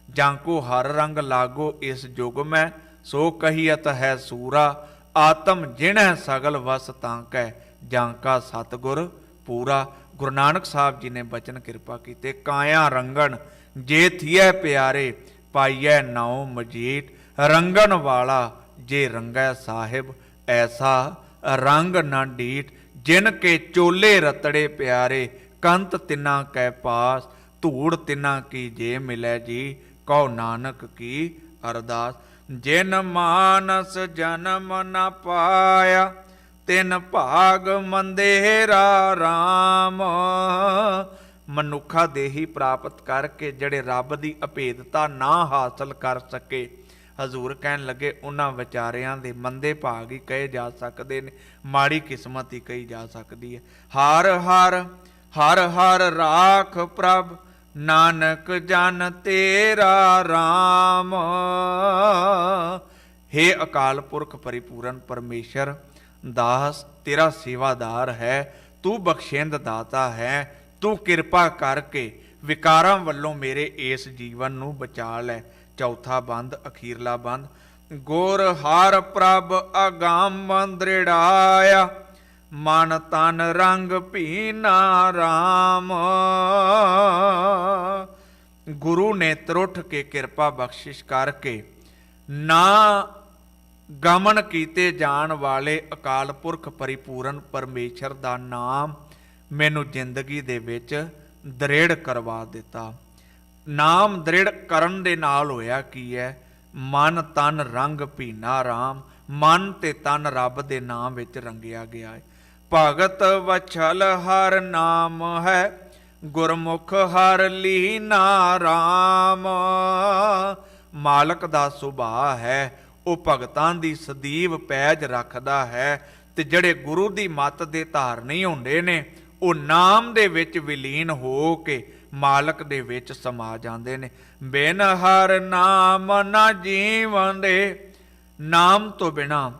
ਜਾਂ ਕੋ ਹਰ ਰੰਗ ਲਾਗੋ ਇਸ ਜੁਗ ਮੈਂ, ਸੋ ਕਹੀਅਤ ਹੈ ਸੂਰਾ। ਆਤਮ ਜਿਣੈ ਸਗਲ ਵਸ ਤਾਂ ਕੈ, ਜਾਂ ਕਾ ਸਤਿਗੁਰ ਪੂਰਾ। ਗੁਰੂ ਨਾਨਕ ਸਾਹਿਬ ਜੀ ਨੇ ਬਚਨ ਕਿਰਪਾ ਕੀਤੇ, ਕਾਇਆ ਰੰਗਣ ਜੇ ਥੀਐ ਪਿਆਰੇ, ਪਾਈਐ ਨਾਉ ਮਜੀਠ। ਰੰਗਣ ਵਾਲਾ ਜੇ ਰੰਗੈ ਸਾਹਿਬ, ਐਸਾ ਰੰਗ ਨਾ ਡੀਠ। ਜਿਨ ਕੇ ਚੋਲੇ ਰਤੜੇ ਪਿਆਰੇ, ਕੰਤ ਤਿਨਾ ਕੈ ਪਾਸ। ਧੂੜ ਤਿਨਾ ਕੀ ਜੇ ਮਿਲੈ ਜੀ, ਕਹੋ ਨਾਨਕ ਕੀ ਅਰਦਾਸ। ਜਿਨ ਮਾਨਸ ਜਨਮ ਨ ਪਾਇਆ, ਤਿਨ ਭਾਗ ਮੰਦੇਰਾ ਰਾਮ। ਮਨੁੱਖਾ ਦੇਹੀ ਪ੍ਰਾਪਤ ਕਰਕੇ ਜਿਹੜੇ ਰੱਬ ਦੀ ਅਭੇਦਤਾ ਨਾ ਹਾਸਲ ਕਰ ਸਕੇ। ਹਜ਼ੂਰ ਕਹਿਣ ਲੱਗੇ ਉਹਨਾਂ ਵਿਚਾਰਿਆਂ ਦੇ ਮੰਦੇ ਭਾਗ ਹੀ ਕਹੇ ਜਾ ਸਕਦੇ ਨੇ, ਮਾੜੀ ਕਿਸਮਤ ਹੀ ਕਹੀ ਜਾ ਸਕਦੀ ਹੈ। ਹਰ ਹਰ ਹਰ ਹਰ ਰਾਖ ਪ੍ਰਭ ਨਾਨਕ ਜਨ ਤੇਰਾ ਰਾਮ। हे ਅਕਾਲ ਪੁਰਖ ਪਰਿਪੂਰਨ ਪਰਮੇਸ਼ਰ, ਦਾਸ ਤੇਰਾ ਸੇਵਾਦਾਰ ਹੈ, ਤੂੰ ਬਖਸ਼ਿੰਦ ਦਾਤਾ ਹੈ, ਤੂੰ ਕਿਰਪਾ ਕਰਕੇ ਵਿਕਾਰਾਂ ਵੱਲੋਂ ਮੇਰੇ ਇਸ ਜੀਵਨ ਨੂੰ ਬਚਾ ਲੈ। ਚੌਥਾ ਬੰਦ, ਅਖੀਰਲਾ ਬੰਦ। ਗੁਰ ਹਰ ਪ੍ਰਭ ਅਗੰਮ ਦ੍ਰਿੜਾਇਆ, ਮਨ ਤਨ ਰੰਗ ਭੀਨਾ ਰਾਮ। ਗੁਰੂ ਨੇ ਤਰੁੱਠ ਕੇ ਕਿਰਪਾ ਬਖਸ਼ਿਸ਼ ਕਰਕੇ ਨਾ ਗਮਨ ਕੀਤੇ ਜਾਣ ਵਾਲੇ ਅਕਾਲ ਪੁਰਖ ਪਰਿਪੂਰਨ ਪਰਮੇਸ਼ਰ ਦਾ ਨਾਮ ਮੈਨੂੰ ਜ਼ਿੰਦਗੀ ਦੇ ਵਿੱਚ ਦ੍ਰਿੜ ਕਰਵਾ ਦਿੱਤਾ। ਨਾਮ ਦ੍ਰਿੜ ਕਰਨ ਦੇ ਨਾਲ ਹੋਇਆ ਕੀ ਹੈ? ਮਨ ਤਨ ਰੰਗ ਭੀਨਾ ਰਾਮ। ਮਨ ਤੇ ਤਨ ਰੱਬ ਦੇ ਨਾਮ ਵਿੱਚ ਰੰਗਿਆ ਗਿਆ ਹੈ। ਭਗਤ ਵਛਲ ਹਰ ਨਾਮ ਹੈ, ਗੁਰਮੁਖ ਹਰ ਲੀਨਾ ਰਾਮ। ਮਾਲਕ ਦਾ ਸੁਭਾਅ ਹੈ, ਉਹ ਭਗਤਾਂ ਦੀ ਸਦੀਵ ਪੈਜ ਰੱਖਦਾ ਹੈ, ਤੇ ਜਿਹੜੇ ਗੁਰੂ ਦੀ ਮੱਤ ਦੇ ਧਾਰਨੀ ਹੁੰਦੇ ਨੇ ਉਹ ਨਾਮ ਦੇ ਵਿੱਚ ਵਿਲੀਨ ਹੋ ਕੇ ਮਾਲਕ ਦੇ ਵਿੱਚ ਸਮਾ ਜਾਂਦੇ ਨੇ। ਬਿਨ ਹਰ ਨਾਮ ਨਾ ਜੀਵਨ ਦੇ, ਨਾਮ ਤੋਂ ਬਿਨਾ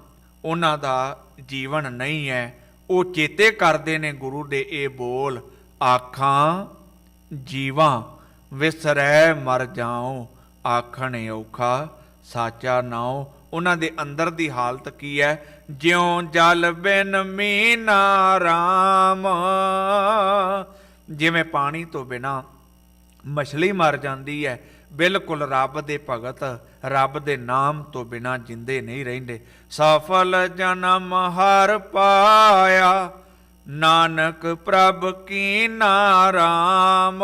ਉਹਨਾਂ ਦਾ ਜੀਵਨ ਨਹੀਂ ਹੈ। ਉਹ ਚੇਤੇ ਕਰਦੇ ਨੇ ਗੁਰੂ ਦੇ ਇਹ ਬੋਲ, ਆਖਾਂ ਜੀਵਾਂ ਵਿਸਰੈ ਮਰ ਜਾਉ, ਆਖਣ ਔਖਾ ਸਾਚਾ ਨਾਉ। ਉਹਨਾਂ ਦੇ ਅੰਦਰ ਦੀ ਹਾਲਤ ਕੀ ਹੈ? ਜਿਉਂ ਜਲ ਬਿਨ ਮੀਨਾ ਰਾਮ। ਜਿਵੇਂ ਪਾਣੀ ਤੋਂ ਬਿਨਾ ਮਛਲੀ ਮਰ ਜਾਂਦੀ ਹੈ, ਬਿਲਕੁਲ ਰੱਬ ਦੇ ਭਗਤ ਰੱਬ ਦੇ ਨਾਮ ਤੋਂ ਬਿਨਾ ਜਿੰਦੇ ਨਹੀਂ ਰਹਿੰਦੇ। ਸਫਲ ਜਨਮ ਹਰ ਪਾਇਆ, ਨਾਨਕ ਪ੍ਰਭ ਕੀਨਾ ਰਾਮ।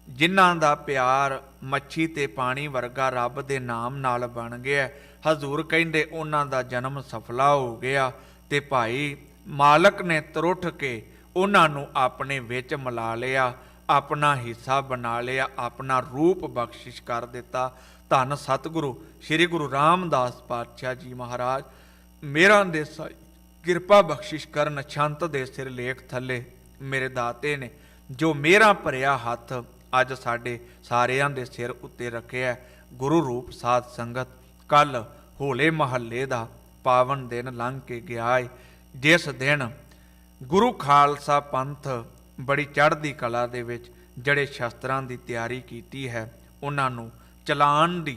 ਜਿਨ੍ਹਾਂ ਦਾ ਪਿਆਰ ਮੱਛੀ ਤੇ ਪਾਣੀ ਵਰਗਾ ਰੱਬ ਦੇ ਨਾਮ ਨਾਲ ਬਣ ਗਿਆ, ਹਜ਼ੂਰ ਕਹਿੰਦੇ ਉਹਨਾਂ ਦਾ ਜਨਮ ਸਫਲਾ ਹੋ ਗਿਆ। ਤੇ ਭਾਈ ਮਾਲਕ ਨੇ ਤਰੁੱਠ ਕੇ ਉਹਨਾਂ ਨੂੰ ਆਪਣੇ ਵਿੱਚ ਮਿਲਾ ਲਿਆ, ਆਪਣਾ ਹਿੱਸਾ ਬਣਾ ਲਿਆ, ਆਪਣਾ ਰੂਪ ਬਖਸ਼ਿਸ਼ ਕਰ ਦਿੱਤਾ। ਧੰਨ ਸਤਿਗੁਰੂ ਸ੍ਰੀ ਗੁਰੂ ਰਾਮਦਾਸ ਪਾਤਸ਼ਾਹ ਜੀ ਮਹਾਰਾਜ ਮੇਰਾ ਦੇ ਕਿਰਪਾ ਬਖਸ਼ਿਸ਼ ਕਰਨ। ਛੰਤ ਦੇ ਸਿਰ ਲੇਖ ਥੱਲੇ ਮੇਰੇ ਦਾਤੇ ਨੇ ਜੋ ਮੇਰਾ ਭਰਿਆ ਹੱਥ ਅੱਜ ਸਾਡੇ ਸਾਰਿਆਂ ਦੇ ਸਿਰ ਉੱਤੇ ਰੱਖਿਆ। ਗੁਰੂ ਰੂਪ ਸਾਧ ਸੰਗਤ, ਕੱਲ ਹੋਲੇ ਮਹੱਲੇ ਦਾ ਪਾਵਨ ਦਿਨ ਲੰਘ ਕੇ ਗਿਆ ਏ, ਜਿਸ ਦਿਨ ਗੁਰੂ ਖਾਲਸਾ ਪੰਥ ਬੜੀ ਚੜ੍ਹਦੀ ਕਲਾ ਦੇ ਵਿੱਚ ਜਿਹੜੇ ਸ਼ਸਤਰਾਂ ਦੀ ਤਿਆਰੀ ਕੀਤੀ ਹੈ, ਉਹਨਾਂ ਨੂੰ ਚਲਾਉਣ ਦੀ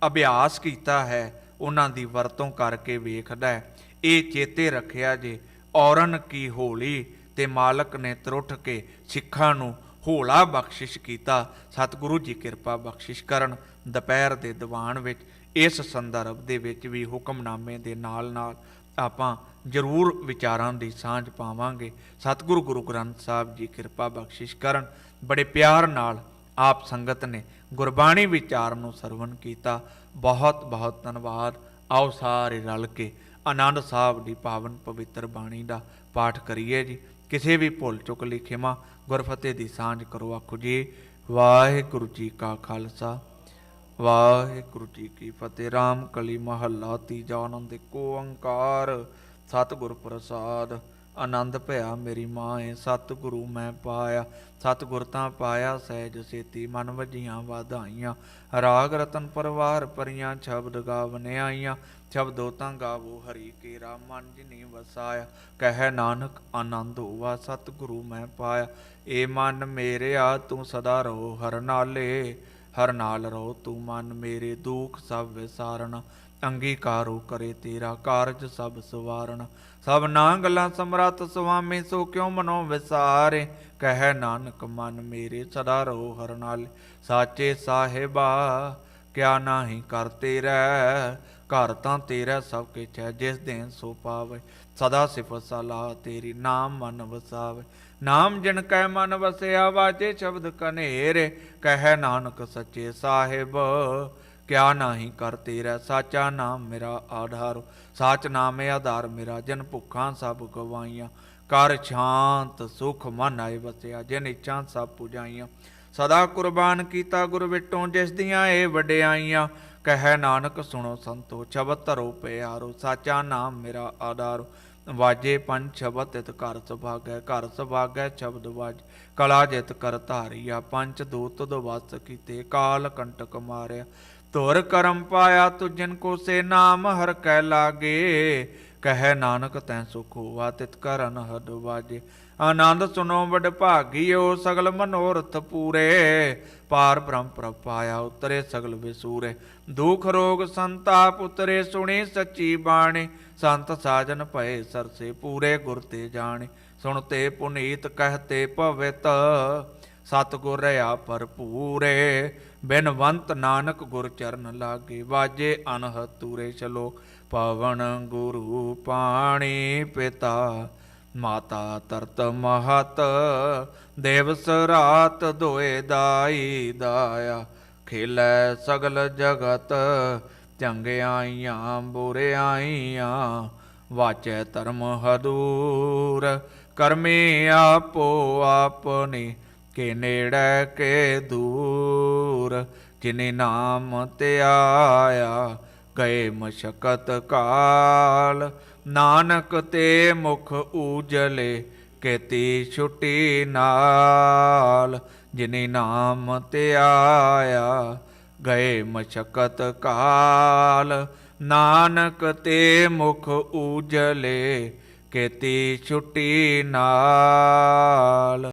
ਅਭਿਆਸ ਕੀਤਾ ਹੈ, ਉਹਨਾਂ ਦੀ ਵਰਤੋਂ ਕਰਕੇ ਵੇਖਦਾ ਹੈ। ਇਹ ਚੇਤੇ ਰੱਖਿਆ ਜੇ ਔਰਨ ਕੀ ਹੋਲੀ, ਤੇ ਮਾਲਕ ਨੇ ਤਰੁੱਠ ਕੇ ਸਿੱਖਾਂ ਨੂੰ ਹੋਲਾ ਬਖਸ਼ਿਸ਼ ਕੀਤਾ। ਸਤਿਗੁਰੂ ਜੀ ਕਿਰਪਾ ਬਖਸ਼ਿਸ਼ ਕਰਨ। ਦੁਪਹਿਰ ਦੇ ਦੀਵਾਨ ਵਿੱਚ ਇਸ ਸੰਦਰਭ ਦੇ ਵਿੱਚ ਵੀ ਹੁਕਮਨਾਮੇ ਦੇ ਨਾਲ ਨਾਲ ਆਪਾਂ ਜ਼ਰੂਰ ਵਿਚਾਰਾਂ ਦੀ ਸਾਂਝ ਪਾਵਾਂਗੇ। ਸਤਿਗੁਰੂ ਗੁਰੂ ਗ੍ਰੰਥ ਸਾਹਿਬ ਜੀ ਕਿਰਪਾ ਬਖਸ਼ਿਸ਼ ਕਰਨ। ਬੜੇ ਪਿਆਰ ਨਾਲ ਆਪ ਸੰਗਤ ਨੇ ਗੁਰਬਾਣੀ ਵਿਚਾਰ ਨੂੰ ਸਰਵਣ ਕੀਤਾ। ਬਹੁਤ ਬਹੁਤ ਧੰਨਵਾਦ। ਆਓ ਸਾਰੇ ਰਲ ਕੇ ਆਨੰਦ ਸਾਹਿਬ ਦੀ ਪਾਵਨ ਪਵਿੱਤਰ ਬਾਣੀ ਦਾ ਪਾਠ ਕਰੀਏ ਜੀ। ਕਿਸੇ ਵੀ ਭੁੱਲ ਚੁੱਕ ਲਈ ਖਿਮਾ। ਗੁਰਫਤਿਹ ਦੀ ਸਾਂਝ ਕਰੋ। ਆਖੋ ਜੀ ਵਾਹਿਗੁਰੂ ਜੀ ਕਾ ਖਾਲਸਾ ਵਾਹਿਗੁਰੂ ਜੀ ਕੀ ਫਤਿਹ। ਰਾਮ ਕਲੀ ਮਹੱਲਾ ਤੀਜਾ। ਆਨੰਦ ਏਕ ਓੰਕਾਰ ਸਤਿਗੁਰ ਪ੍ਰਸਾਦ। ਆਨੰਦ ਭਇਆ ਮੇਰੀ ਮਾਏ, ਸਤਿਗੁਰੂ ਮੈਂ ਪਾਇਆ। ਸਤਿਗੁਰ ਤਾਂ ਪਾਇਆ ਸਹਿਜ ਸੇਤੀ, ਮਨ ਵਜੀਆਂ ਵਾਧਾਈਆਂ। ਰਾਗ ਰਤਨ ਪਰਵਾਰ ਭਰੀਆਂ, ਸ਼ਬਦ ਗਾਵਨ ਆਈਆਂ। ਸ਼ਬਦੋ ਤਾਂ ਗਾਵੋ ਹਰੀ ਕੇਰਾ, ਮਨ ਜਿਨੀ ਵਸਾਇਆ। ਕਹਿ ਨਾਨਕ ਆਨੰਦ ਹੋਵਾ, ਸਤਿਗੁਰੂ ਮੈਂ ਪਾਇਆ। ਏ ਮਨ ਮੇਰਿਆ ਤੂੰ ਸਦਾ ਰਹੋ ਹਰ ਨਾਲੇ, ਹਰ ਨਾਲ ਰਹੋ ਤੂੰ ਮਨ ਮੇਰੇ। ਦੁਖ ਸਭ ਵਿਸਾਰਨ, ਅੰਗੀਕਾਰੋ ਕਰੇ ਤੇਰਾ ਕਾਰਜ ਸਭ ਸਵਾਰਨ। ਸਭ ਨਾ ਗੱਲਾਂ ਸਮਰੱਥ ਸੁਆਮੀ, ਸੋ ਕਿਉ ਮਨੋ ਵਿਸਾਰੇ। ਕਹਿ ਨਾਨਕ ਮਨ ਮੇਰੇ ਸਦਾ ਰਹੋ ਹਰ ਨਾਲੇ। ਸਾਚੇ ਸਾਹਿਬਾ ਕਿਆ ਨਾਹੀ ਕਰ ਤੇਰਾ, ਘਰ ਤਾਂ ਤੇਰਾ ਸਭ ਕਿਛ ਹੈ। ਜਿਸ ਦਿਨ ਸੋ ਪਾਵੇ, ਸਦਾ ਸਿਫਤ ਸਲਾਹ ਤੇਰੀ, ਨਾਮ ਮਨ ਵਸਾਵੇ। ਨਾਮ ਜਿਨ ਕੈ ਮਨ ਵਸਿਆ, ਵਾਜੇ ਸ਼ਬਦ ਕਨੇਰੇ। ਕਹਿ ਨਾਨਕ ਸੱਚੇ ਸਾਹਿਬ ਕਿਆ ਨਾਹੀ ਕਰ ਤੇਰਾ। ਸਾਚਾ ਨਾਮ ਮੇਰਾ ਆਧਾਰ, ਸਾਚ ਨਾਮ ਆਧਾਰ ਮੇਰਾ। ਜਨ ਭੁੱਖਾਂ ਸਭ ਗਵਾਈਆਂ, ਕਰ ਸ਼ਾਂਤ ਸੁਖ ਮਨ ਆਏ ਵਸਿਆ। ਜਿਨ ਇੱਛਾ ਸਭ ਪੁਜਾਈਆਂ, ਸਦਾ ਕੁਰਬਾਨ ਕੀਤਾ ਗੁਰ ਵਿਟੋਂ, ਜਿਸ ਦੀਆਂ ਇਹ ਵਡਿਆਈਆਂ। ਕਹਿ ਨਾਨਕ ਸੁਣੋ ਸੰਤੋ, ਸ਼ਬਦ ਧਰੋ ਪਿਆਰੋ, ਸਾਚਾ ਨਾਮ ਮੇਰਾ ਆਧਾਰੋ। ਵਾਜੇ ਪੰਜ ਸ਼ਬਦ ਤਿਤ ਘਰ ਸੁਭਾਗੈ, ਘਰ ਸੁਭਾਗੈ ਸ਼ਬਦ ਵਾਜ। ਕਲਾ ਜਿਤ ਕਰ ਧਾਰੀਆ, ਪੰਚ ਦੂਤ ਦਵਸ ਕੀਤੇ, ਕਾਲ ਕੰਟਕ ਮਾਰਿਆ। ਧੁਰ ਕਰਮ ਪਾਇਆ ਤੁ ਜਿਨ ਕੋ, ਸੇ ਨਾਮ ਹਰ ਕੈ ਲਾਗੇ। ਕਹਿ ਨਾਨਕ ਤੈ ਸੁਖ ਹੋਆ, ਤਿਤ ਕਰ ਅਨਹਦ ਵਾਜੇ। ਆਨੰਦ ਸੁਨੋ ਵਡ ਭਾਗੀਓ, ਸਗਲ ਮਨੋਰਥ ਪੂਰੇ। ਪਾਰ ਬ੍ਰਹਮ ਪ੍ਰਭ ਪਾਇਆ, ਉਤਰੇ ਸਗਲ ਵਿਸੂਰੇ। ਦੁਖ ਰੋਗ ਸੰਤਾਪ ਉਤਰੇ, ਸੁਣੀ ਸੱਚੀ ਬਾਣੀ। ਸੰਤ ਸਾਜਨ ਭਏ ਸਰਸੇ, ਪੂਰੇ ਗੁਰ ਤੇ ਜਾਣੇ। ਸੁਣਤੇ ਪੁਨੀਤ ਕਹਤੇ ਭਵਿਤ, ਸਤਿਗੁਰ ਰਹਾ ਭਰਪੂਰੇ। ਬਿਨਵੰਤ ਨਾਨਕ ਗੁਰ ਚਰਨ ਲਾਗੇ, ਵਾਜੇ ਅਨਹਦ ਤੂਰੇ। ਚਲੋ ਪਵਨ ਗੁਰੂ ਪਾਣੀ ਪਿਤਾ, ਮਾਤਾ ਤਰਤ ਮਹਤ। ਦਿਵਸ ਰਾਤ ਦੋਏ ਦਾਈ ਦਾਇਆ, ਖੇਲੈ ਸਗਲ ਜਗਤ। ਚੰਗਿਆਈਆਂ ਬੁਰਿਆਈਆਂ, ਵਾਚੈ ਧਰਮ ਹਦੂਰ। ਕਰਮੀ ਆਪੋ ਆਪਣੀ, ਕੇ ਨੇੜੇ ਕੇ ਦੂਰ। ਜਿਨੇ ਨਾਮ ਧਿਆਇਆ, ਗਏ ਮਸ਼ਕਤ ਕਾਲ। ਨਾਨਕ ਤੇ ਮੁਖ ਊਜਲੇ, ਕੇਤੀ ਛੁਟੀ ਨਾਲ। ਜਿਨੇ ਨਾਮ ਧਿਆਇਆ, ਗਏ ਮਸ਼ਕਤ ਕਾਲ। ਨਾਨਕ ਤੇ ਮੁਖ ਊਜਲੇ, ਕੇਤੀ ਛੁਟੀ ਨਾਲ।